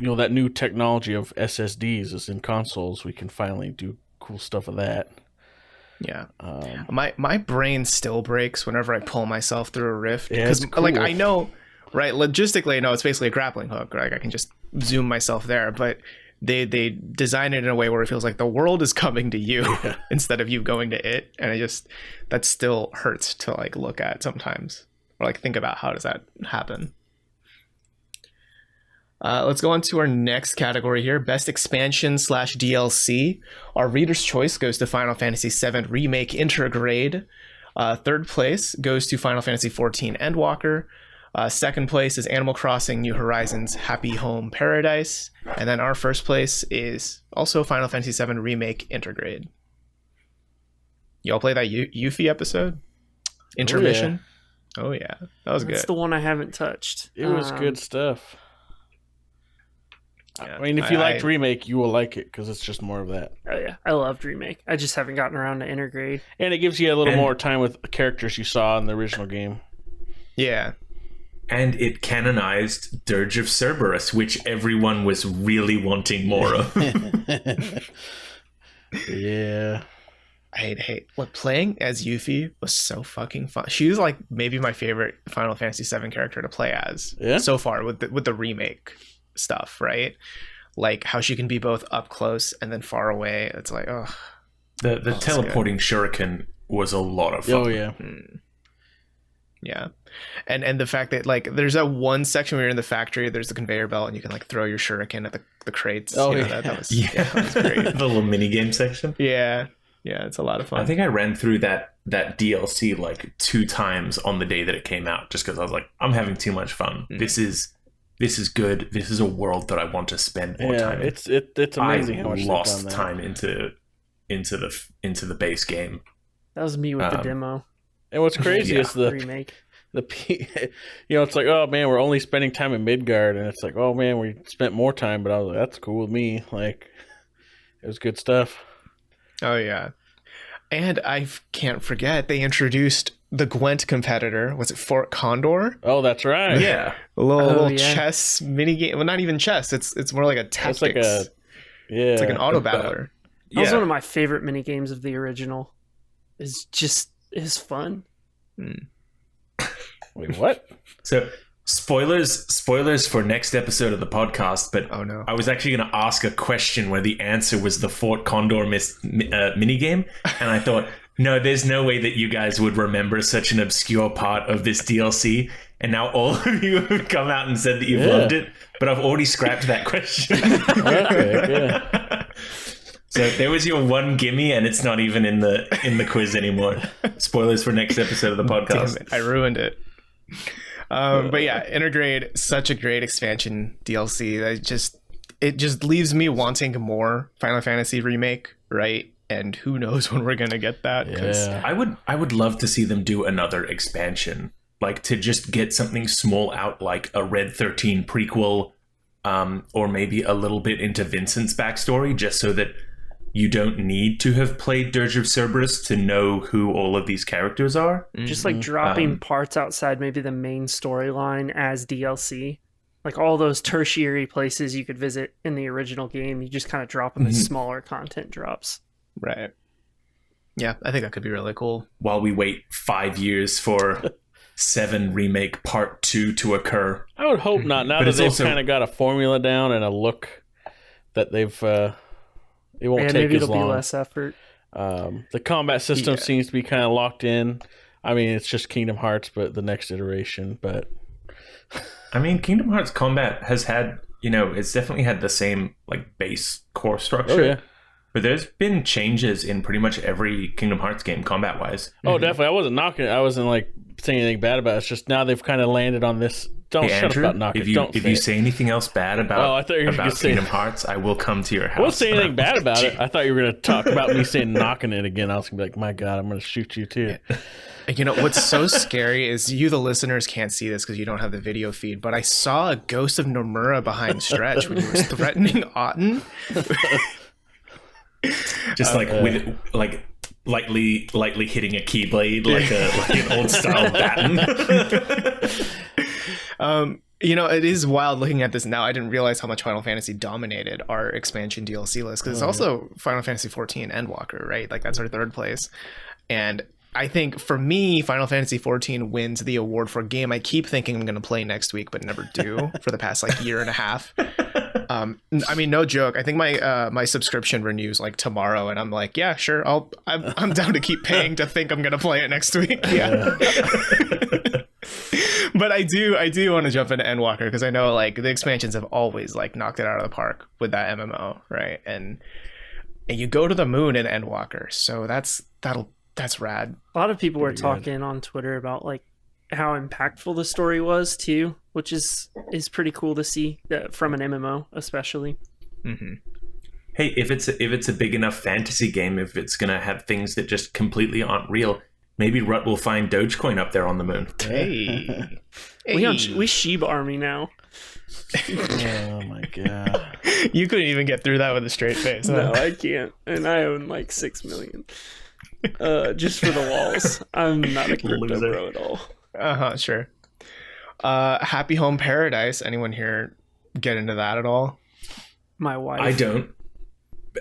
that new technology of SSDs is in consoles, we can finally do cool stuff with that. Yeah. My brain still breaks whenever I pull myself through a rift, because cool. like I know right? Logistically, no, it's basically a grappling hook. Right? I can just zoom myself there, but they design it in a way where it feels like the world is coming to you instead of you going to it, and that still hurts to like look at sometimes, or like think about how does that happen. Let's go on to our next category here, Best Expansion / DLC. Our reader's choice goes to Final Fantasy VII Remake Intergrade. Third place goes to Final Fantasy XIV Endwalker. Second place is Animal Crossing New Horizons Happy Home Paradise. And then our first place is also Final Fantasy VII Remake Intergrade. Y'all play that Yuffie episode? Intermission? Oh yeah. That was good. That's the one I haven't touched. It was good stuff. Yeah, I mean, if you liked Remake, you will like it because it's just more of that. Oh, yeah. I loved Remake. I just haven't gotten around to Intergrade. And it gives you a little more time with the characters you saw in the original game. Yeah. And it canonized Dirge of Cerberus, which everyone was really wanting more of. Yeah. I hate playing as Yuffie was so fucking fun. She was like maybe my favorite Final Fantasy VII character to play as so far with the remake stuff, right? Like how she can be both up close and then far away. It's like, the teleporting shuriken was a lot of fun. Oh yeah. Yeah. And the fact that like there's that one section where you're in the factory, there's the conveyor belt and you can like throw your shuriken at the crates. Oh, that was that was great. The little mini game section. Yeah, it's a lot of fun. I think I ran through that DLC like 2 times on the day that it came out, just because I was like, I'm having too much fun. This is good. This is a world that I want to spend more time in. It's amazing how much I lost time into the base game. That was me with the demo. And what's crazy is the remake. It's like, oh man, we're only spending time in Midgard, and it's like, oh man, we spent more time, but I was like, that's cool with me. Like, it was good stuff. Oh yeah, and I can't forget they introduced the Gwent competitor. Was it Fort Condor? Oh, that's right. Yeah, a little chess mini game. Well, not even chess. It's more like a tactics. It's like an auto battler. That was one of my favorite mini games of the original. It's fun. Wait, what? So spoilers for next episode of the podcast, but oh no, I was actually going to ask a question where the answer was the Fort Condor minigame, and I thought, no, there's no way that you guys would remember such an obscure part of this DLC, and now all of you have come out and said that you've loved it, but I've already scrapped that question. Okay, good. So there was your one gimme, and it's not even in the quiz anymore. Spoilers for next episode of the podcast. Damn it, I ruined it. But yeah, Intergrade, such a great expansion DLC. It just leaves me wanting more Final Fantasy remake, right? And who knows when we're gonna get that? Yeah. I would love to see them do another expansion, like to just get something small out, like a Red 13 prequel, or maybe a little bit into Vincent's backstory, just so that you don't need to have played Dirge of Cerberus to know who all of these characters are. Just like dropping parts outside maybe the main storyline as DLC. Like all those tertiary places you could visit in the original game, you just kind of drop them as smaller content drops. Right. Yeah, I think that could be really cool. While we wait 5 years for 7 Remake Part 2 to occur. I would hope not. Now that they've kind of got a formula down and a look that they've... it won't take maybe as it'll long. Be less effort. The combat system seems to be kind of locked in. I mean, it's just Kingdom Hearts, but the next iteration. But I mean, Kingdom Hearts combat has had, it's definitely had the same like base core structure. Oh, yeah. But there's been changes in pretty much every Kingdom Hearts game combat wise. Oh, definitely. I wasn't knocking it. I wasn't like saying anything bad about it. It's just now they've kind of landed on this. Don't shut Andrew, up about knocking. If you say anything else bad about Kingdom Hearts, I will come to your house. I won't say anything bad about it. I thought you were going to talk about me saying knocking it again. I was going to be like, my God, I'm going to shoot you too. What's so scary is you, the listeners, can't see this because you don't have the video feed, but I saw a ghost of Nomura behind Stretch when he was threatening Auden. Just with lightly hitting a keyblade like an old style baton. It is wild looking at this now. I didn't realize how much Final Fantasy dominated our expansion DLC list because it's also Final Fantasy 14 Endwalker, right? Like that's our third place. And I think for me, Final Fantasy 14 wins the award for game I keep thinking I'm going to play next week, but never do for the past like year and a half. I mean, no joke. I think my subscription renews like tomorrow, and I'm like, yeah, sure. I'm down to keep paying to think I'm going to play it next week. Yeah. But I do want to jump into Endwalker because I know like the expansions have always like knocked it out of the park with that MMO, right? And you go to the moon in Endwalker, so that's rad. A lot of people were talking on Twitter about like how impactful the story was too, which is pretty cool to see from an MMO, especially. Mm-hmm. Hey, if it's a big enough fantasy game, if it's gonna have things that just completely aren't real, maybe Rut will find Dogecoin up there on the moon. Hey. We Shiba Army now. Oh my god! You couldn't even get through that with a straight face. Huh? No, I can't, and I own like 6 million. Just for the walls. I'm not a crypto bro at all. Sure. Happy Home Paradise. Anyone here get into that at all? My wife. I don't.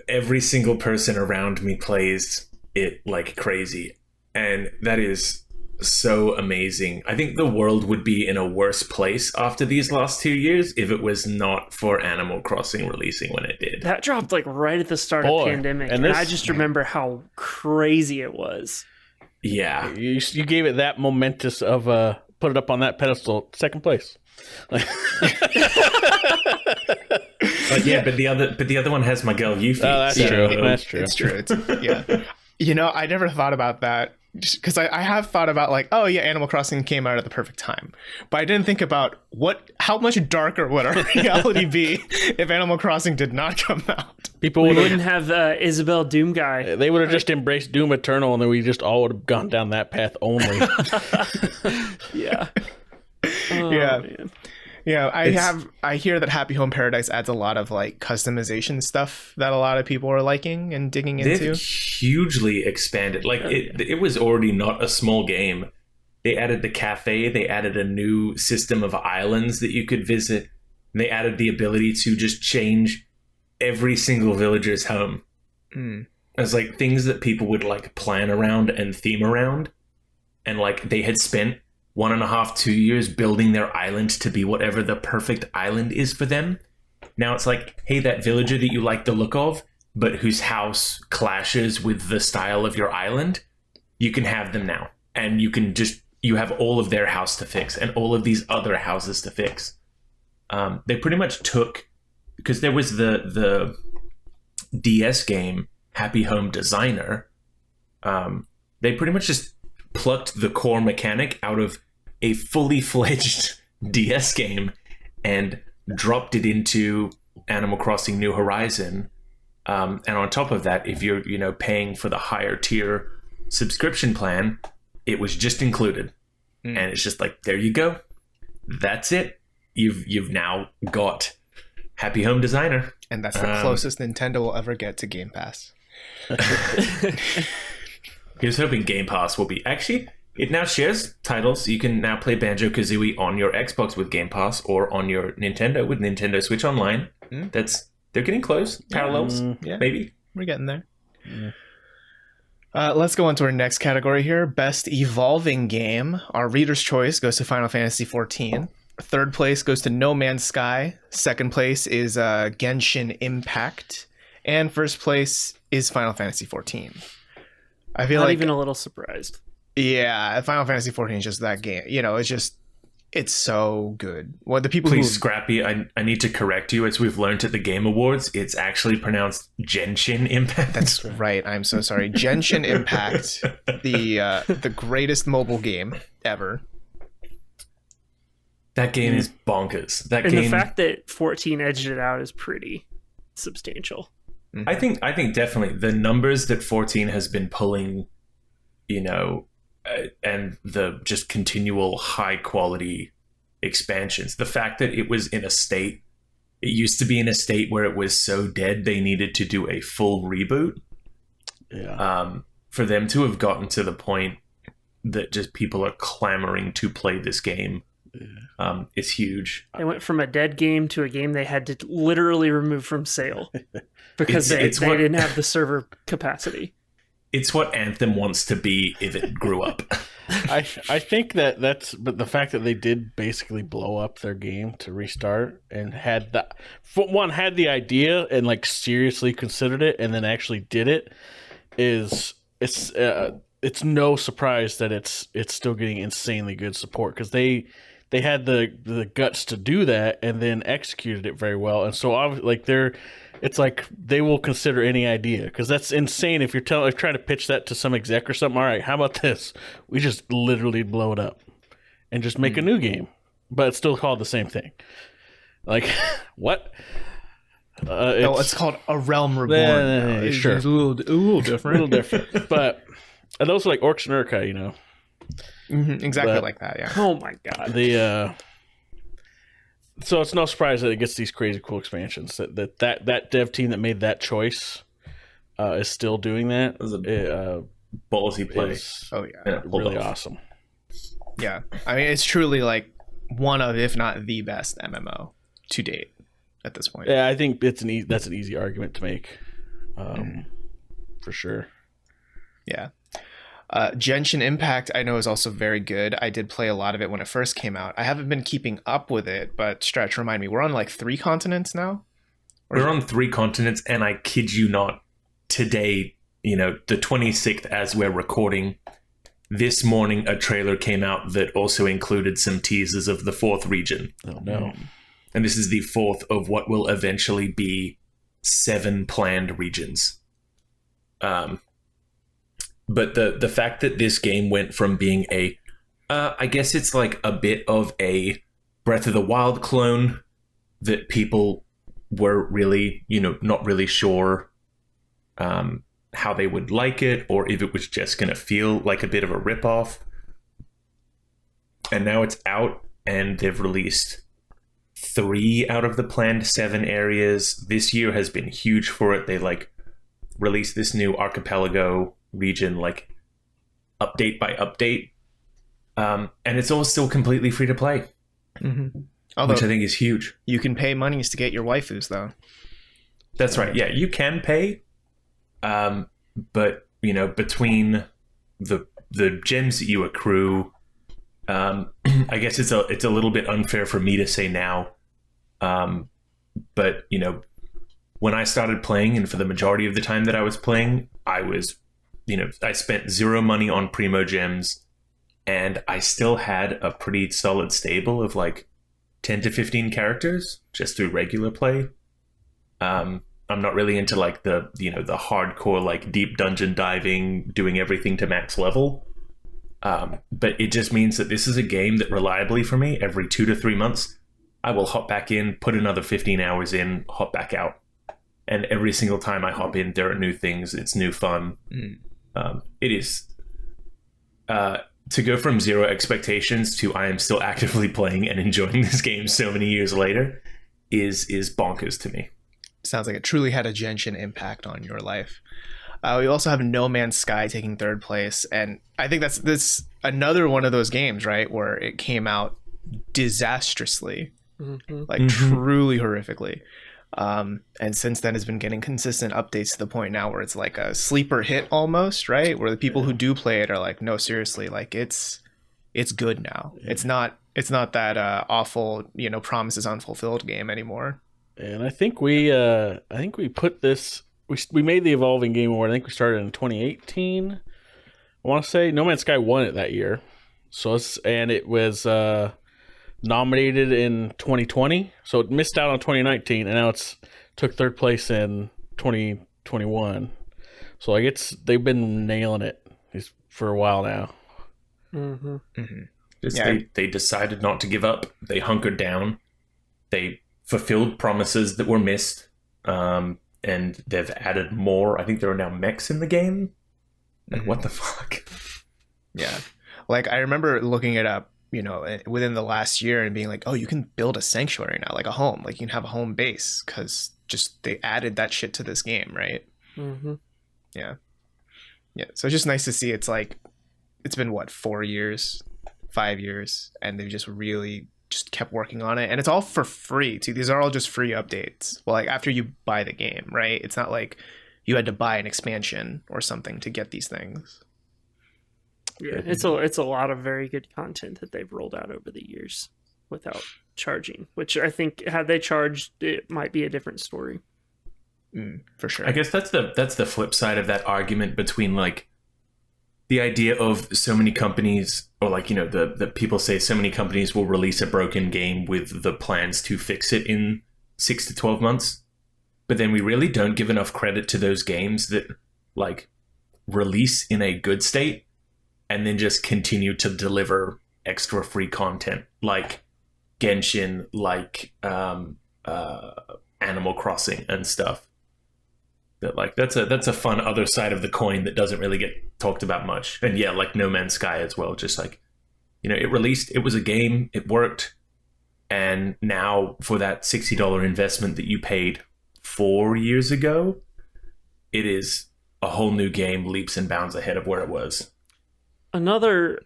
Every single person around me plays it like crazy, and that is so amazing. I think the world would be in a worse place after these last 2 years if it was not for Animal Crossing releasing when it did. That dropped like right at the start of pandemic, and I just remember how crazy it was. Yeah. You gave it that momentous of put it up on that pedestal, second place. But the other one has my girl Yuffie. Oh, that's true. That's true. It's true. Yeah. You know, I never thought about that because I have thought about like, oh yeah, Animal Crossing came out at the perfect time, but I didn't think about how much darker would our reality be if Animal Crossing did not come out. People wouldn't have Isabel Doom guy. They would have just embraced Doom Eternal, and then we just all would have gone down that path only. Yeah. Oh, yeah. Man. Yeah, I hear that Happy Home Paradise adds a lot of like customization stuff that a lot of people are liking and digging into. They've hugely expanded. Like it was already not a small game. They added the cafe. They added a new system of islands that you could visit. And they added the ability to just change every single villager's home. It's like things that people would like plan around and theme around, and like they had spent 1.5, 2 years building their island to be whatever the perfect island is for them. Now it's like, hey, that villager that you like the look of, but whose house clashes with the style of your island, you can have them now. And you have all of their house to fix and all of these other houses to fix. They pretty much took, because there was the DS game, Happy Home Designer. They pretty much just plucked the core mechanic out of a fully fledged DS game and dropped it into Animal Crossing New Horizon. And on top of that, if you're paying for the higher tier subscription plan, it was just included. And it's just like, there you go. That's it. You've now got Happy Home Designer. And that's the closest Nintendo will ever get to Game Pass. Here's hoping Game Pass will be... Actually, it now shares titles. You can now play Banjo-Kazooie on your Xbox with Game Pass or on your Nintendo with Nintendo Switch Online. They're getting close. Parallels, maybe. We're getting there. Let's go on to our next category here. Best Evolving Game. Our reader's choice goes to Final Fantasy XIV. Third place goes to No Man's Sky. Second place is Genshin Impact. And first place is Final Fantasy XIV. I feel not like even a little surprised. Yeah, Final Fantasy XIV is just that game. It's so good. What the people Please, Scrappy, I need to correct you. As we've learned at the Game Awards, it's actually pronounced Genshin Impact. That's right. I'm so sorry. Genshin Impact, the greatest mobile game ever. That game is bonkers. The fact that 14 edged it out is pretty substantial. I think definitely the numbers that 14 has been pulling, and the just continual high quality expansions. The fact that it was in a state, it used to be in a state where it was so dead they needed to do a full reboot. Yeah. For them to have gotten to the point that just people are clamoring to play this game, is huge. They went from a dead game to a game they had to literally remove from sale because they didn't have the server capacity. it's what Anthem wants to be if it grew up. I think but the fact that they did basically blow up their game to restart and had the idea and like seriously considered it and then actually did it it's no surprise that it's still getting insanely good support, because they had the guts to do that and then executed it very well. And so like it's like they will consider any idea, because that's insane. If you're trying to pitch that to some exec or something, all right, how about this? We just literally blow it up and just make a new game, but it's still called the same thing. Like, what? It's called A Realm Reborn. Sure, it's a little different. But those are like Orcs and Urkai, you know. Exactly like that. Yeah. Oh my god. So it's no surprise that it gets these crazy cool expansions. That dev team that made that choice is still doing that. It was a ballsy play. Really awesome. Yeah, I mean, it's truly like one of, if not the best MMO to date at this point. Yeah, I think that's an easy argument to make, for sure. Yeah. Genshin Impact, I know, is also very good. I did play a lot of it when it first came out. I haven't been keeping up with it, but Stretch, remind me, we're on like 3 continents now? We're on 3 continents, and I kid you not, today, the 26th, as we're recording, this morning a trailer came out that also included some teasers of the 4th region. Oh, no. And this is the 4th of what will eventually be 7 planned regions. But the fact that this game went from being I guess it's like a bit of a Breath of the Wild clone that people were really, not really sure how they would like it, or if it was just going to feel like a bit of a ripoff. And now it's out, and they've released 3 out of the planned 7 areas. This year has been huge for it. They released this new archipelago region update by update, and it's all still completely free to play, which I think is huge. You can pay monies to get your waifus, though. That's right. Yeah, you can pay, but between the gems that you accrue, I guess it's a little bit unfair for me to say now, but when I started playing, and for the majority of the time that I was playing, I was I spent 0 money on Primo Gems, and I still had a pretty solid stable of 10 to 15 characters just through regular play. I'm not really into the hardcore deep dungeon diving, doing everything to max level. But it just means that this is a game that reliably for me, every 2 to 3 months, I will hop back in, put another 15 hours in, hop back out. And every single time I hop in, there are new things. It's new fun. It is to go from 0 expectations to I am still actively playing and enjoying this game so many years later is bonkers to me. Sounds like it truly had a Genshin impact on your life. We also have No Man's Sky taking 3rd place, and I think that's another one of those games, right, where it came out disastrously, truly horrifically. And since then has been getting consistent updates to the point now where it's like a sleeper hit almost, right? Where the people who do play it are like, no, seriously, it's good now. Yeah. It's not that awful, promises unfulfilled game anymore. And I think we put this, we made the Evolving Game Award. I think we started in 2018. I want to say No Man's Sky won it that year. So it was nominated in 2020, so it missed out on 2019, and now it's took 3rd place in 2021. So they've been nailing it for a while now. They decided not to give up. They hunkered down. They fulfilled promises that were missed, and they've added more. I think there are now mechs in the game. What the fuck? Yeah, I remember looking it up, within the last year and being like, oh, you can build a sanctuary now, like a home, you can have a home base, because just they added that shit to this game, right? Yeah. So it's just nice to see. It's it's been 4 years, 5 years, and they've just really just kept working on it, and it's all for free too. These are all just free updates. Well, after you buy the game, right? It's not like you had to buy an expansion or something to get these things. Yeah, it's a lot of very good content that they've rolled out over the years without charging, which I think had they charged, it might be a different story. For sure. I guess that's the flip side of that argument between like the idea of so many companies, or like, you know, the people say so many companies will release a broken game with the plans to fix it in 6 to 12 months. But then we really don't give enough credit to those games that like release in a good state and then just continue to deliver extra free content, like Genshin, like Animal Crossing and stuff. That like that's a fun other side of the coin that doesn't really get talked about much. And yeah, like No Man's Sky as well. Just like, you know, it released, it was a game, it worked, and now for that $60 investment that you paid 4 years ago, it is a whole new game, leaps and bounds ahead of where it was. Another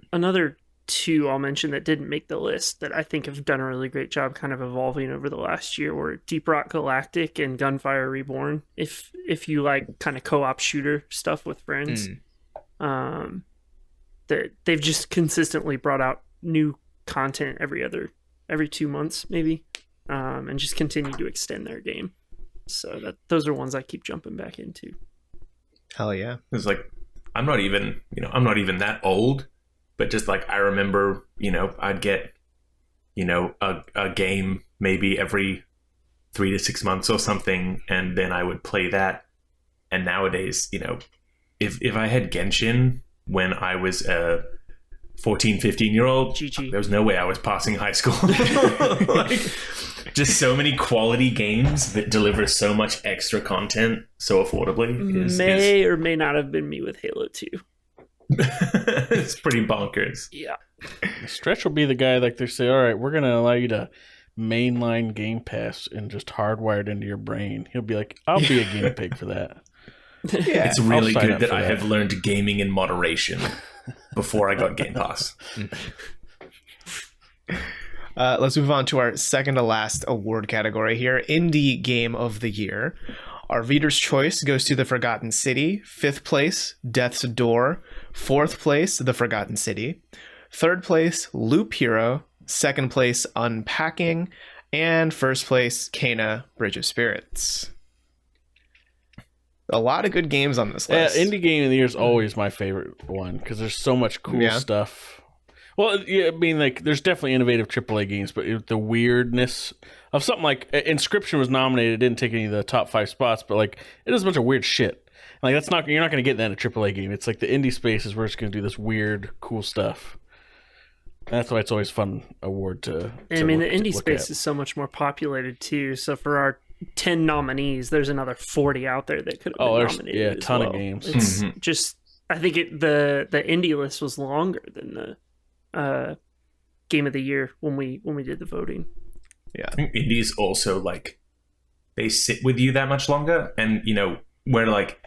two I'll mention that didn't make the list that I think have done a really great job kind of evolving over the last year were Deep Rock Galactic and Gunfire Reborn. If you like kind of co-op shooter stuff with friends, that they've just consistently brought out new content every 2 months maybe, and just continue to extend their game. So those are ones I keep jumping back into. Hell yeah. It's like I'm not even that old. But just like I remember, you know, I'd get, you know, a game maybe every 3 to 6 months or something, and then I would play that. And nowadays, you know, if I had Genshin when I was a 14, 15-year-old, GG. there was no way I was passing high school. Like, just so many quality games that deliver so much extra content so affordably. May or may not have been me with Halo 2. It's pretty bonkers. Yeah. Stretch will be the guy like they say, all right, we're going to allow you to mainline Game Pass and just hardwire it into your brain. He'll be like, I'll be a guinea pig for that. Yeah. It's really I'll sign good up that for I that. have learned gaming in moderation before I got Game Pass. Let's move on to our second to last award category here, Indie Game of the Year. Our reader's choice goes to The Forgotten City. 5th place, Death's Door. 4th place, The Forgotten City. 3rd place, Loop Hero. 2nd place, Unpacking. And 1st place, Kena, Bridge of Spirits. A lot of good games on this list. Yeah, Indie Game of the Year is always my favorite one because there's so much cool stuff. Well, yeah, I mean, like, there's definitely innovative AAA games, but the weirdness of something like Inscription was nominated, it didn't take any of the top 5 spots, but like, it is a bunch of weird shit. Like, you're not going to get that in a AAA game. It's like the indie space is where it's going to do this weird, cool stuff. And that's why it's always a fun award to. I mean, the indie space is so much more populated too. So for our 10 nominees, there's another 40 out there that could have been nominated. Yeah, a ton well. of games. It's just, I think the indie list was longer than the Game of the Year when we did the voting. Yeah, I think indies also, like, they sit with you that much longer, and you know, where like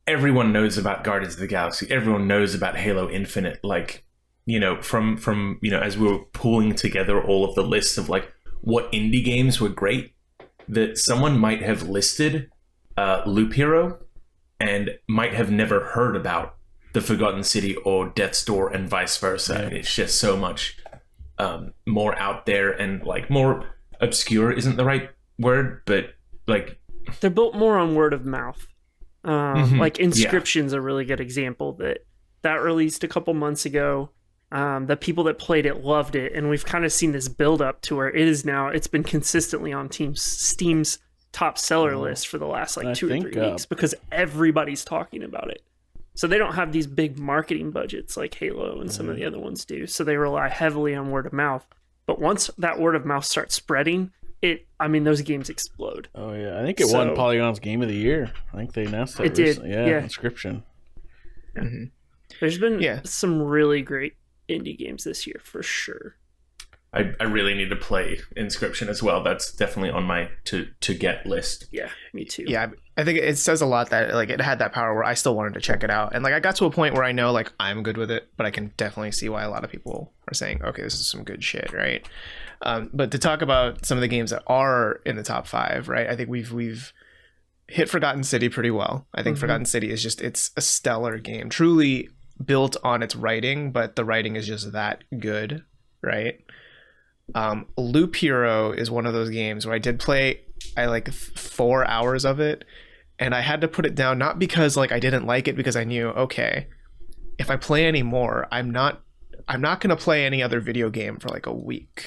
everyone knows about Guardians of the Galaxy, everyone knows about Halo Infinite, like, you know, from you know, as we were pulling together all of the lists of like what indie games were great, that someone might have listed Loop Hero and might have never heard about The Forgotten City or Death's Door, and vice versa. Yeah. And it's just so much more out there, and like more obscure isn't the right word, but like they're built more on word of mouth. Like Inscription's a really good example that released a couple months ago. The people that played it loved it, and we've kind of seen this build up to where it's been consistently on Steam's top seller list for the last like 2 or 3 weeks because everybody's talking about it. So they don't have these big marketing budgets like Halo and some of the other ones do. So they rely heavily on word of mouth. But once that word of mouth starts spreading, those games explode. Oh yeah, I think it won Polygon's Game of the Year. I think they announced that. It recently. did. Yeah. Inscription. Yeah. Mm-hmm. There's been some really great indie games this year for sure. I really need to play Inscription as well. That's definitely on my to get list. Yeah, me too. Yeah, I think it says a lot that like it had that power where I still wanted to check it out, and like I got to a point where I know like I'm good with it, but I can definitely see why a lot of people are saying, okay, this is some good shit, right? But to talk about some of the games that are in the top 5, right? I think we've hit Forgotten City pretty well. I think Forgotten City is just, it's a stellar game, truly built on its writing, but the writing is just that good, right? Loop Hero is one of those games where I like 4 hours of it, and I had to put it down, not because like I didn't like it, because I knew, okay, if I play any more, I'm not going to play any other video game for like a week,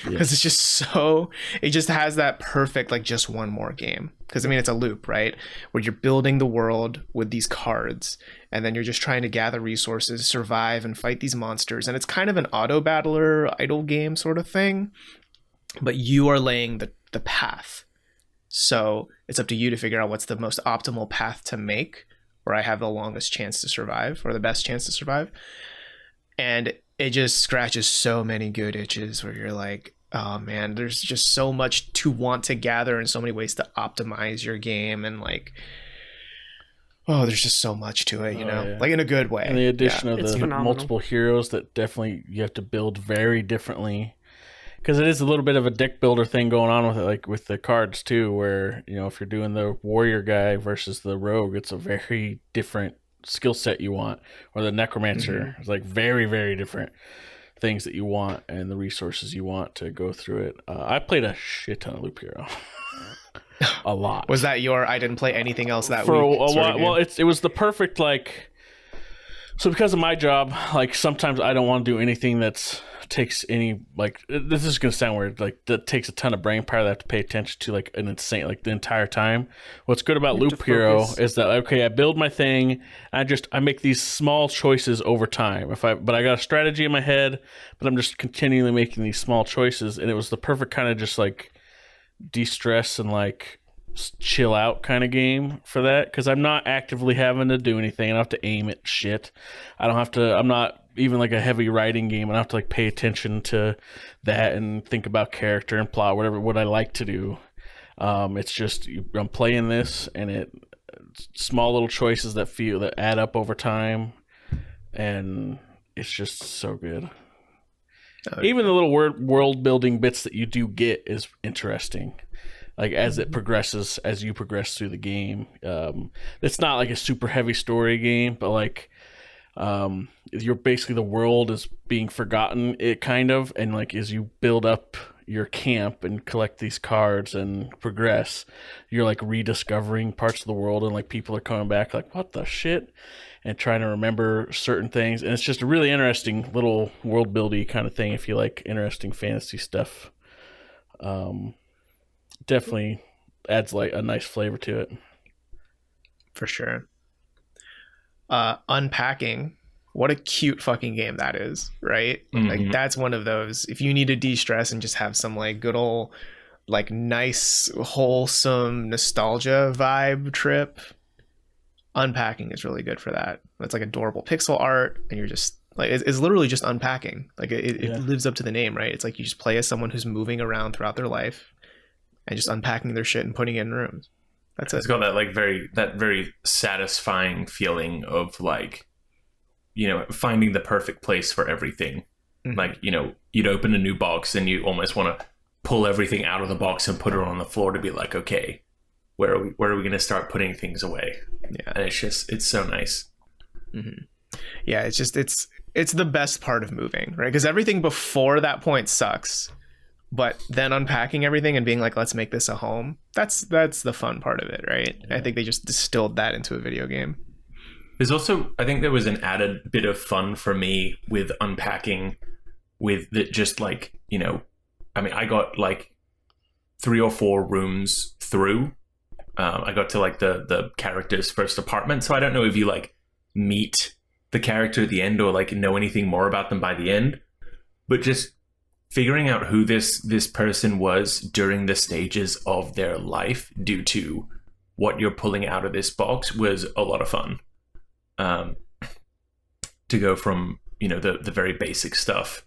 because it's just so, it just has that perfect, like, just one more game. Because I mean, it's a loop, right? Where you're building the world with these cards, and then you're just trying to gather resources, survive, and fight these monsters. And it's kind of an auto battler, idle game sort of thing, but you are laying the path. So it's up to you to figure out what's the most optimal path to make, where I have the longest chance to survive, or the best chance to survive. And it just scratches so many good itches where you're like, oh man, there's just so much to want to gather and so many ways to optimize your game. And like, oh, there's just so much to it, you know, like in a good way. And the addition of the phenomenal. multiple heroes that definitely you have to build very differently. Because it is a little bit of a deck builder thing going on with it, like with the cards too, where, you know, if you're doing the warrior guy versus the rogue, it's a very different skill set you want, or the necromancer. It's like very, very different things that you want and the resources you want to go through it. I played a shit ton of Loop Hero. A lot. Was that your I didn't play anything else that for week? A while, well, it was the perfect, like, so because of my job, like sometimes I don't want to do anything that's takes any, like, this is gonna sound weird, like that takes a ton of brain power that I have to pay attention to, like an insane, like the entire time. What's good about Loop Hero is that, okay, I build my thing, I make these small choices over time. But I got a strategy in my head, but I'm just continually making these small choices, and it was the perfect kind of just like de-stress and like chill out kind of game for that, because I'm not actively having to do anything. I don't have to aim at shit. I'm not even like a heavy writing game, and I have to like pay attention to that and think about character and plot, what I like to do. It's just I'm playing this, and it's small little choices that add up over time, and it's just so good. Even the little world building bits that you do get is interesting. Like as it progresses, as you progress through the game, it's not like a super heavy story game, but like you're basically, the world is being forgotten, it kind of, and like as you build up your camp and collect these cards and progress, you're like rediscovering parts of the world, and like people are coming back like, what the shit, and trying to remember certain things. And it's just a really interesting little world buildy kind of thing if you like interesting fantasy stuff. Definitely adds like a nice flavor to it. For sure. Unpacking, what a cute fucking game that is, right? Like that's one of those, if you need to de-stress and just have some like good old like nice wholesome nostalgia vibe trip, Unpacking is really good for that. It's like adorable pixel art, and you're just like, it's literally just unpacking. Like it lives up to the name, right? It's like you just play as someone who's moving around throughout their life and just unpacking their shit and putting it in rooms. That's it. It's got that like very satisfying feeling of like, you know, finding the perfect place for everything. Like, you know, you'd open a new box and you almost want to pull everything out of the box and put it on the floor to be like, okay, where are we going to start putting things away? Yeah, and it's so nice. Yeah, it's the best part of moving, right? Because everything before that point sucks. But then unpacking everything and being like, let's make this a home, that's the fun part of it, right? I think they just distilled that into a video game. There's also, I think there was an added bit of fun for me with unpacking, with that, just like, you know, I mean, I got like 3 or 4 rooms through. I got to like the character's first apartment. So I don't know if you like meet the character at the end or like know anything more about them by the end, but just figuring out who this person was during the stages of their life due to what you're pulling out of this box was a lot of fun. To go from, you know, the very basic stuff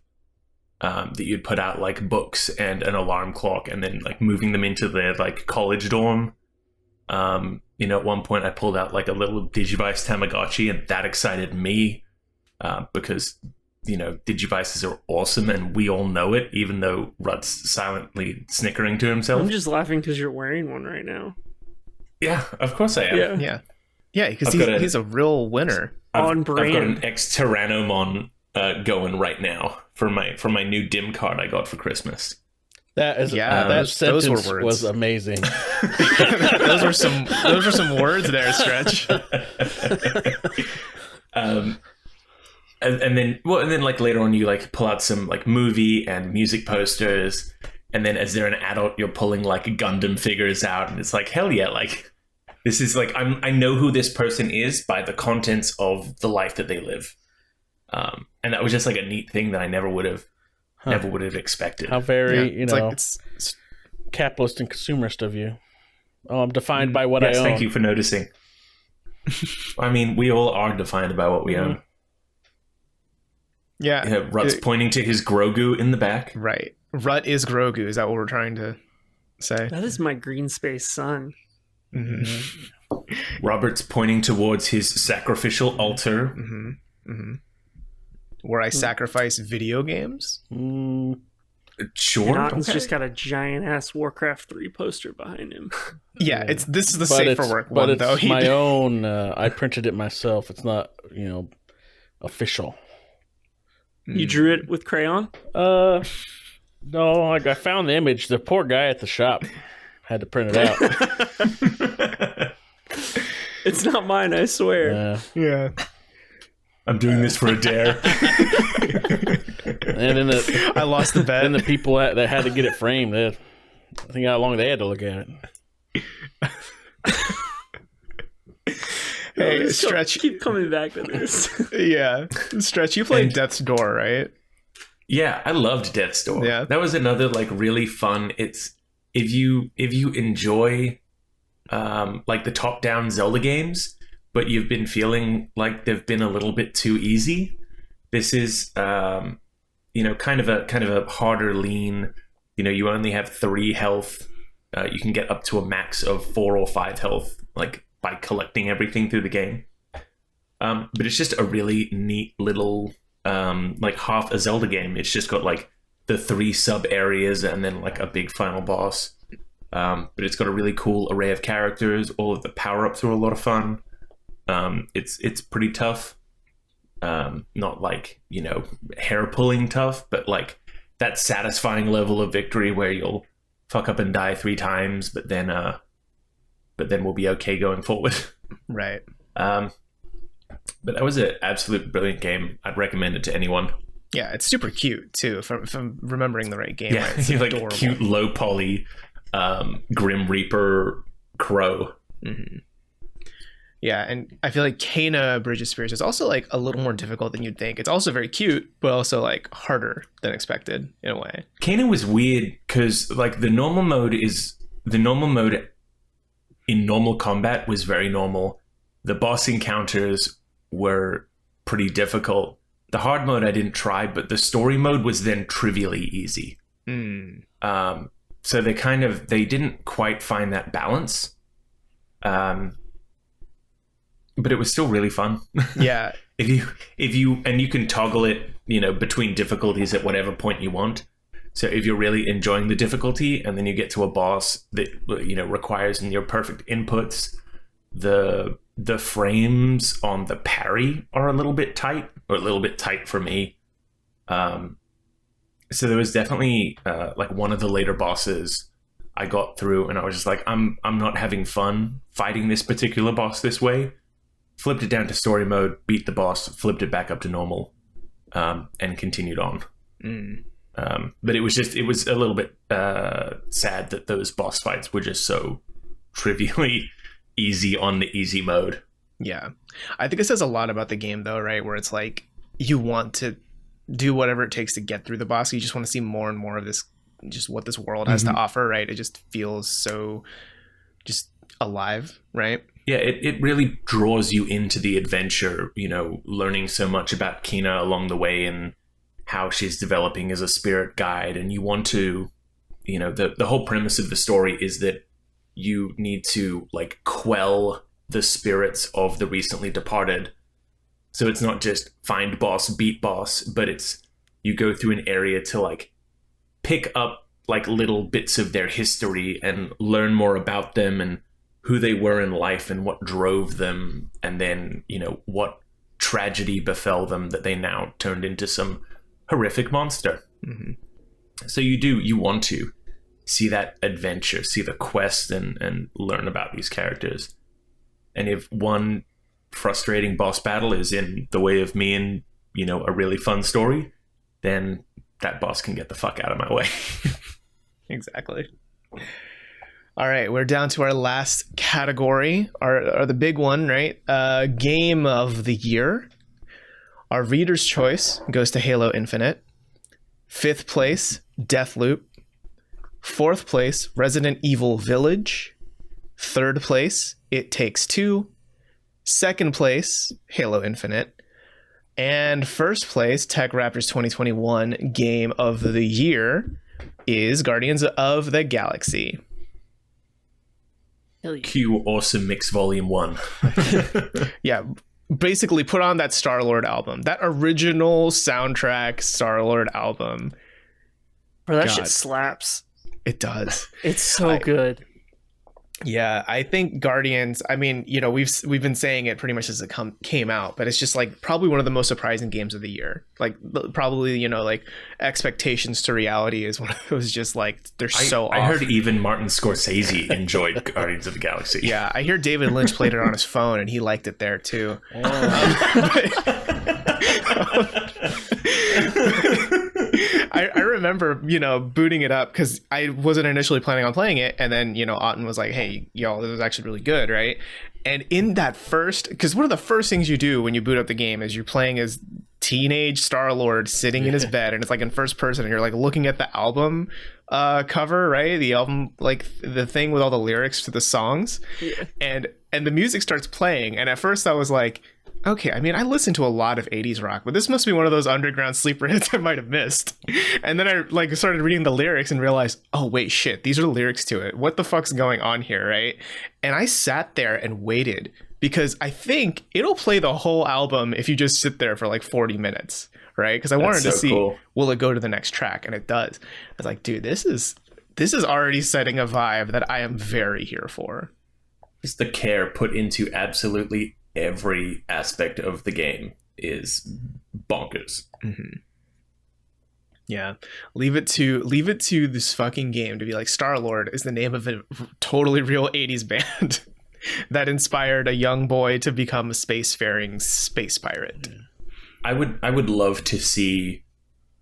that you'd put out, like books and an alarm clock, and then like moving them into their like college dorm. You know, at one point I pulled out like a little Digivice Tamagotchi, and that excited me because, you know, Digivices are awesome, and we all know it, even though Rudd's silently snickering to himself. I'm just laughing because you're wearing one right now. Yeah, of course I am. Yeah, because he's a real winner. On brand. I've got an ex-Tyrannomon going right now for my new dim card I got for Christmas. That is that sentence those were words. was amazing. those were some words there, Stretch. And then like later on you like pull out some like movie and music posters, and then as they're an adult you're pulling like Gundam figures out, and it's like, hell yeah, like this is like I know who this person is by the contents of the life that they live. And that was just like a neat thing that I never would have expected. How very, it's capitalist and consumerist of you. Oh, I'm defined by what I own. Thank you for noticing. I mean, we all are defined by what we own. Yeah. Rut's pointing to his Grogu in the back. Right. Rut is Grogu. Is that what we're trying to say? That is my green space son. Mm-hmm. Robert's pointing towards his sacrificial altar. Mm-hmm. Mm-hmm. Where I sacrifice video games? Sure. Naughton's just got a giant ass Warcraft 3 poster behind him. Yeah, this is the safe for work one, but though. It's my own. I printed it myself. It's not, official. You drew it with crayon? No, I found the image. The poor guy at the shop had to print it out. It's not mine, I swear. Yeah. I'm doing this for a dare. And then I lost the bet. And the people that had to get it framed, I think how long they had to look at it. Hey, Stretch. Keep coming back to this. Yeah. Stretch, you played Death's Door, right? Yeah, I loved Death's Door. Yeah. That was another like really fun. It's if you enjoy like the top-down Zelda games, but you've been feeling like they've been a little bit too easy. This is kind of a harder lean. You only have 3 health. You can get up to a max of 4 or 5 health, like by collecting everything through the game. But it's just a really neat little like half a Zelda game. It's just got like the 3 sub areas and then like a big final boss. But it's got a really cool array of characters. All of the power-ups are a lot of fun. It's pretty tough. Not like, hair-pulling tough, but like that satisfying level of victory where you'll fuck up and die 3 times, but then we'll be okay going forward. Right. But that was an absolute brilliant game. I'd recommend it to anyone. Yeah, it's super cute too, if I'm remembering the right game. Yeah, right? It's like adorable. Cute low poly Grim Reaper crow. Mm-hmm. Yeah, and I feel like Kena Bridge of Spirits is also like a little more difficult than you'd think. It's also very cute, but also like harder than expected in a way. Kena was weird because like the normal mode in normal combat was very normal. The boss encounters were pretty difficult. The hard mode I didn't try, but the story mode was then trivially easy. So they didn't quite find that balance. But it was still really fun. Yeah. if you and you can toggle it, between difficulties at whatever point you want. So if you're really enjoying the difficulty and then you get to a boss that requires your perfect inputs, the frames on the parry are a little bit tight, or a little bit tight for me. So there was definitely like one of the later bosses I got through and I was just like, I'm not having fun fighting this particular boss this way. Flipped it down to story mode, beat the boss, flipped it back up to normal, and continued on. But it was a little bit sad that those boss fights were just so trivially easy on the easy mode. Yeah. I think it says a lot about the game though, right? Where it's like you want to do whatever it takes to get through the boss. You just want to see more and more of this, just what this world has to offer, right? It just feels so just alive, right? Yeah, it really draws you into the adventure, learning so much about Kena along the way and how she's developing as a spirit guide. And you want to, the whole premise of the story is that you need to like quell the spirits of the recently departed. So it's not just find boss, beat boss, but it's you go through an area to like pick up like little bits of their history and learn more about them and who they were in life and what drove them, and then, you know, what tragedy befell them that they now turned into some horrific monster. Mm-hmm. So you want to see that adventure, see the quest, and learn about these characters. And if one frustrating boss battle is in the way of me and, you know, a really fun story, then that boss can get the fuck out of my way. Exactly. All right, we're down to our last category, our the big one, right? Game of the year. Our reader's choice goes to Halo Infinite. 5th place, Deathloop. 4th place, Resident Evil Village. 3rd place, It Takes Two. 2nd place, Halo Infinite. And 1st place, TechRaptor's 2021 Game of the Year is Guardians of the Galaxy. Cue Awesome Mix Volume 1. Yeah, basically put on that Star-Lord album. That original soundtrack Star-Lord album. Bro, that God. shit slaps. It does. It's so good. Yeah, I think Guardians, I mean, you know, we've been saying it pretty much as it came out, but it's just like probably one of the most surprising games of the year. Like probably, you know, like expectations to reality is one of those, just like they're so off. I heard even Martin Scorsese enjoyed Guardians of the Galaxy. Yeah, I hear David Lynch played it on his phone and he liked it there too. I remember, you know, booting it up because I wasn't initially planning on playing it, and then, you know, Otten was like, hey, y'all, this is actually really good, right? And in that first, because one of the first things you do when you boot up the game is you're playing as teenage Star-Lord sitting in his bed, and it's like in first person, and you're like looking at the album cover, right? The album, like the thing with all the lyrics to the songs. Yeah. And the music starts playing, and at first I was like, okay, I mean, I listen to a lot of 80s rock, but this must be one of those underground sleeper hits I might have missed. And then I like started reading the lyrics and realized, oh wait, shit, these are the lyrics to it. What the fuck's going on here, right? And I sat there and waited because I think it'll play the whole album if you just sit there for like 40 minutes, right? Because I wanted to see, will it go to the next track? And it does. I was like, dude, this is already setting a vibe that I am very here for. Just the care put into absolutely every aspect of the game is bonkers. Mm-hmm. Yeah, leave it to this fucking game to be like, Star-Lord is the name of a totally real 80s band that inspired a young boy to become a spacefaring space pirate. I would love to see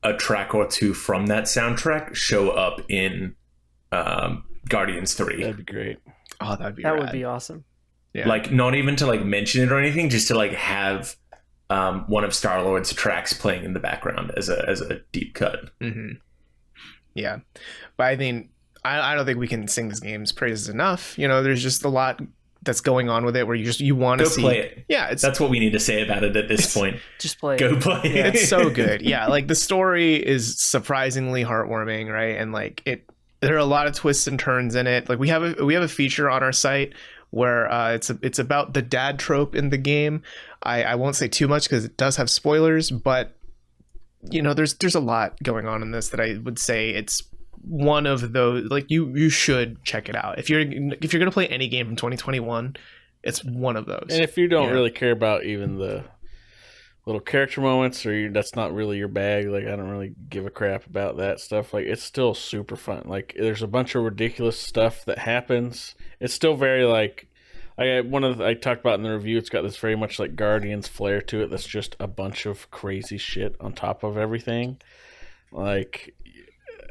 a track or two from that soundtrack show up in Guardians 3. That'd be great. Oh, that'd be That rad. would be awesome. Yeah. Like, not even to like mention it or anything, just to like have one of Star-Lord's tracks playing in the background as a deep cut. Mm-hmm. Yeah, but I mean, I don't think we can sing this game's praises enough. You know, there's just a lot that's going on with it where you want to see. Go play it. Yeah, that's what we need to say about it at this point. Just play Go it. play it. Yeah, it's so good. Yeah, like the story is surprisingly heartwarming, right? And like there are a lot of twists and turns in it. Like we have a feature on our site where it's about the dad trope in the game. I won't say too much because it does have spoilers, but you know, there's a lot going on in this that I would say it's one of those, like you should check it out if you're gonna play any game from 2021. It's one of those. And if you don't really care about even the little character moments, or that's not really your bag, like I don't really give a crap about that stuff, like it's still super fun. Like there's a bunch of ridiculous stuff that happens. It's still very like I talked about in the review, it's got this very much like Guardians flair to it that's just a bunch of crazy shit on top of everything. Like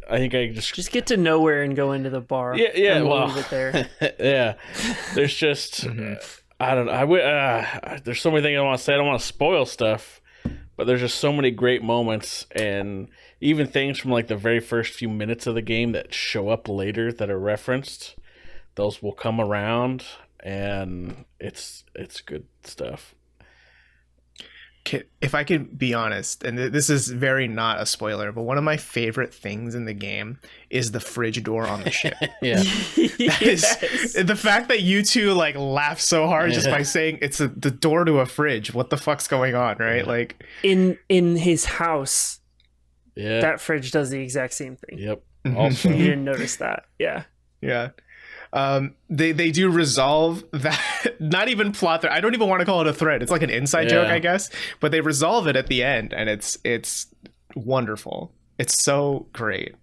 I think I just get to nowhere and go into the bar. Yeah, and well, leave it there. Yeah, there's just I don't know. There's so many things I want to say. I don't want to spoil stuff, but there's just so many great moments, and even things from like the very first few minutes of the game that show up later that are referenced. Those will come around, and it's good stuff. If I could be honest, and this is very not a spoiler, but one of my favorite things in the game is the fridge door on the ship. Yeah. Yes. The fact that you two like laugh so hard just by saying it's the door to a fridge. What the fuck's going on, right? Yeah. Like in his house, Yeah. that fridge does the exact same thing. Yep. Mhm. Also, You didn't notice that. Yeah. Yeah. They do resolve that. Not even plot thread. I don't even want to call it a thread. It's like an inside joke, I guess. But they resolve it at the end, and it's wonderful. It's so great.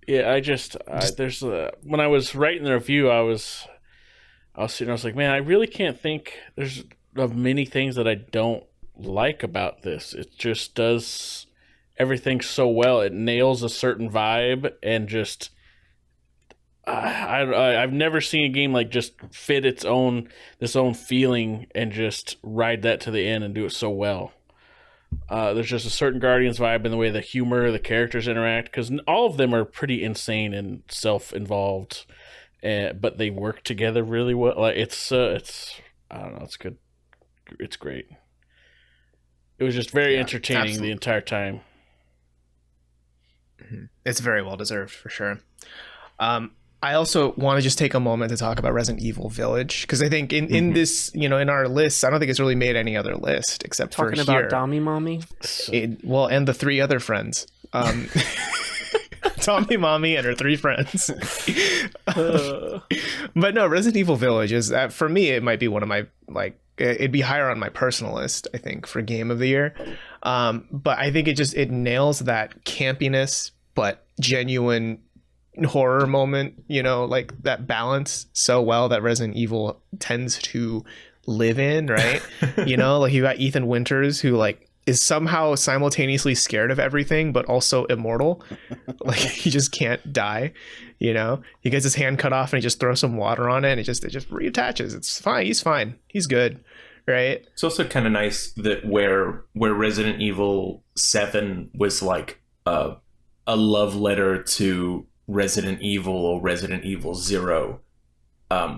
Yeah, there's when I was writing the review, I was sitting, I was like, man, I really can't think there's of many things that I don't like about this. It just does everything so well. It nails a certain vibe, and just I've never seen a game like just fit this own feeling and just ride that to the end and do it so well. There's just a certain Guardians vibe in the way the humor, the characters interact, because all of them are pretty insane and self-involved, but they work together really well. Like it's I don't know, it's good. It's great. It was just very entertaining the entire time. It's very well deserved for sure. I also want to just take a moment to talk about Resident Evil Village, because I think in this, in our list, I don't think it's really made any other list except talking for about Dami Mommy. And the 3 other friends. Tommy Mommy and her 3 friends. But no, Resident Evil Village is, for me, it might be one of my, it'd be higher on my personal list, I think, for game of the year. But I think it nails that campiness, but genuine horror moment, like that balance so well that Resident Evil tends to live in, right? Like you got Ethan Winters, who is somehow simultaneously scared of everything but also immortal. Like he just can't die. He gets his hand cut off and he just throws some water on it and it just reattaches. It's fine. He's fine. He's good, right? It's also kind of nice that where Resident Evil 7 was like a love letter to Resident Evil or Resident Evil 0,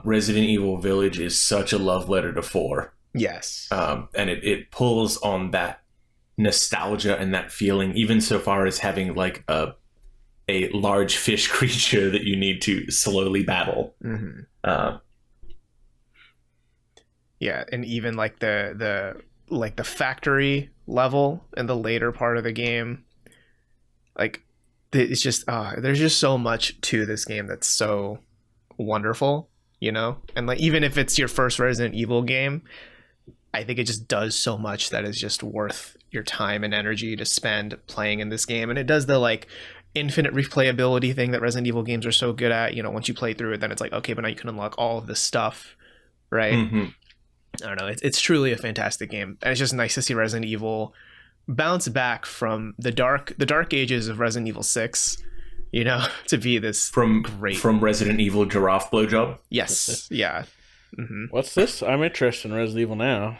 Resident Evil Village is such a love letter to 4. Yes. And it pulls on that nostalgia and that feeling, even so far as having like a large fish creature that you need to slowly battle. Mm-hmm. Yeah, and even like the factory level in the later part of the game, it's just there's just so much to this game that's so wonderful, and even if it's your first Resident Evil game, I think it just does so much that is just worth your time and energy to spend playing in this game. And it does the infinite replayability thing that Resident Evil games are so good at. Once you play through it, then it's like, okay, but now you can unlock all of this stuff, right? Mm-hmm. I don't know, it's truly a fantastic game, and it's just nice to see Resident Evil bounce back from the dark ages of Resident Evil 6, to be this great from Resident Evil giraffe blowjob. Yes, yeah. Mm-hmm. What's this? I'm interested in Resident Evil now.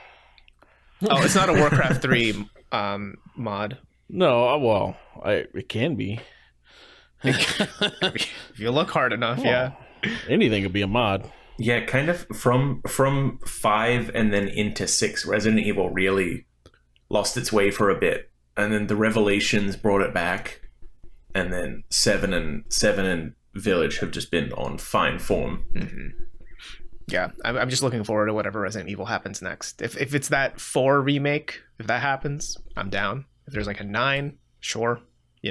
Oh, it's not a Warcraft 3 mod. No, well, it can be. If you look hard enough, yeah. Anything could be a mod. Yeah, kind of from 5 and then into 6, Resident Evil really lost its way for a bit, and then the Revelations brought it back, and then 7 and Village have just been on fine form. Mm-hmm. Yeah, I'm just looking forward to whatever Resident Evil happens next. If it's that 4 remake, if that happens, I'm down. If there's a 9, sure, We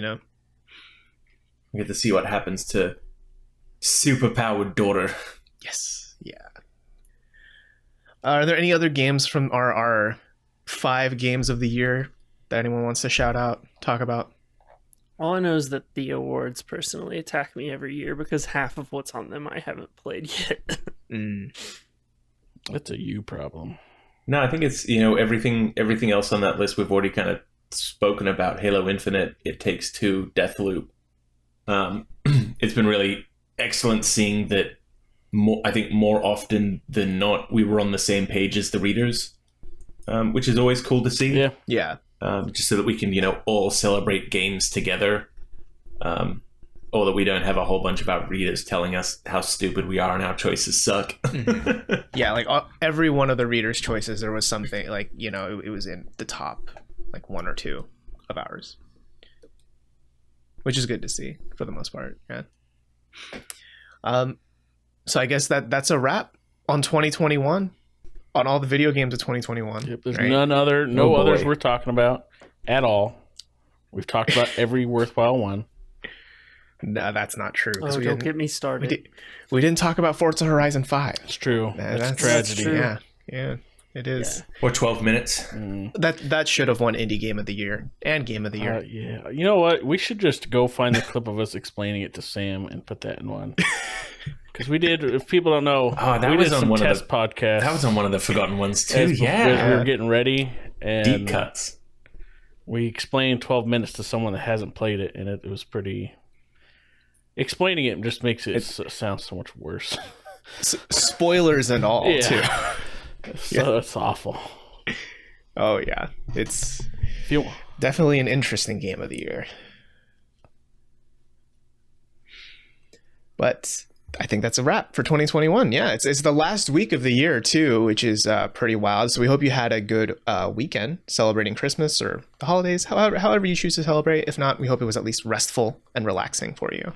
get to see what happens to superpowered daughter. Yes, yeah. Are there any other games from our 5 games of the year that anyone wants to shout out, talk about? All I know is that the awards personally attack me every year because half of what's on them I haven't played yet. That's a you problem. No, I think it's, everything else on that list we've already kind of spoken about. Halo Infinite, It Takes Two, Deathloop. It's been really excellent seeing that I think more often than not, we were on the same page as the readers, which is always cool to see. Yeah. Yeah. Just so that we can, all celebrate games together. Or that we don't have a whole bunch of our readers telling us how stupid we are and our choices suck. Mm-hmm. Yeah, every one of the readers' choices, there was something it was in the top 1 or 2 of ours, which is good to see for the most part. Yeah. So I guess that's a wrap on 2021, on all the video games of 2021. Yep, there's right? no others we're talking about at all. We've talked about every worthwhile one. No, that's not true. Oh, don't get me started. We didn't talk about Forza Horizon 5. It's true. That's a That's tragedy. true. Yeah, it is. Or 12 minutes. That should have won Indie Game of the Year and Game of the Year. Yeah. You know what? We should just go find the clip of us explaining it to Sam and put that in one. Because we did, if people don't know, we did some test podcasts. That was on one of the forgotten ones too. We were getting ready. And deep cuts. We explained 12 minutes to someone that hasn't played it, and it was pretty... Explaining it just makes it sound so much worse. Spoilers and all, too. So it's awful. Oh, yeah. It's definitely an interesting Game of the Year. But I think that's a wrap for 2021. Yeah, it's the last week of the year, too, which is pretty wild. So we hope you had a good weekend celebrating Christmas or the holidays, however you choose to celebrate. If not, we hope it was at least restful and relaxing for you.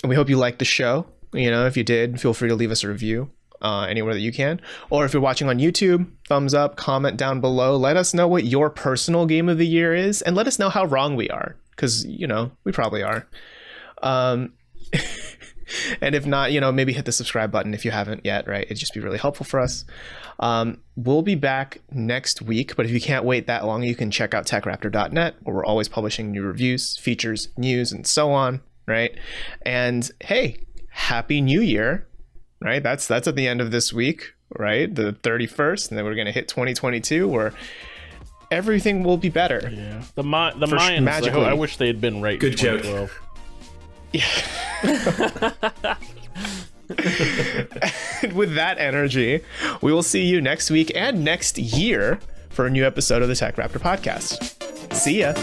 We hope you liked the show. You know, if you did, feel free to leave us a review anywhere that you can. Or if you're watching on YouTube, thumbs up, comment down below. Let us know what your personal Game of the Year is, and let us know how wrong we are, because, you know, we probably are. And if not, you know, maybe hit the subscribe button if you haven't yet, right? It'd just be really helpful for us. We'll be back next week, but if you can't wait that long, you can check out TechRaptor.net, where we're always publishing new reviews, features, news, and so on, right? And hey, Happy New Year, right? That's at the end of this week, right? The 31st, and then we're going to hit 2022, where everything will be better. Yeah. The Mayans, magically. I wish they had been right. Good joke. Yeah. With that energy, we will see you next week and next year for a new episode of the TechRaptor podcast. See ya.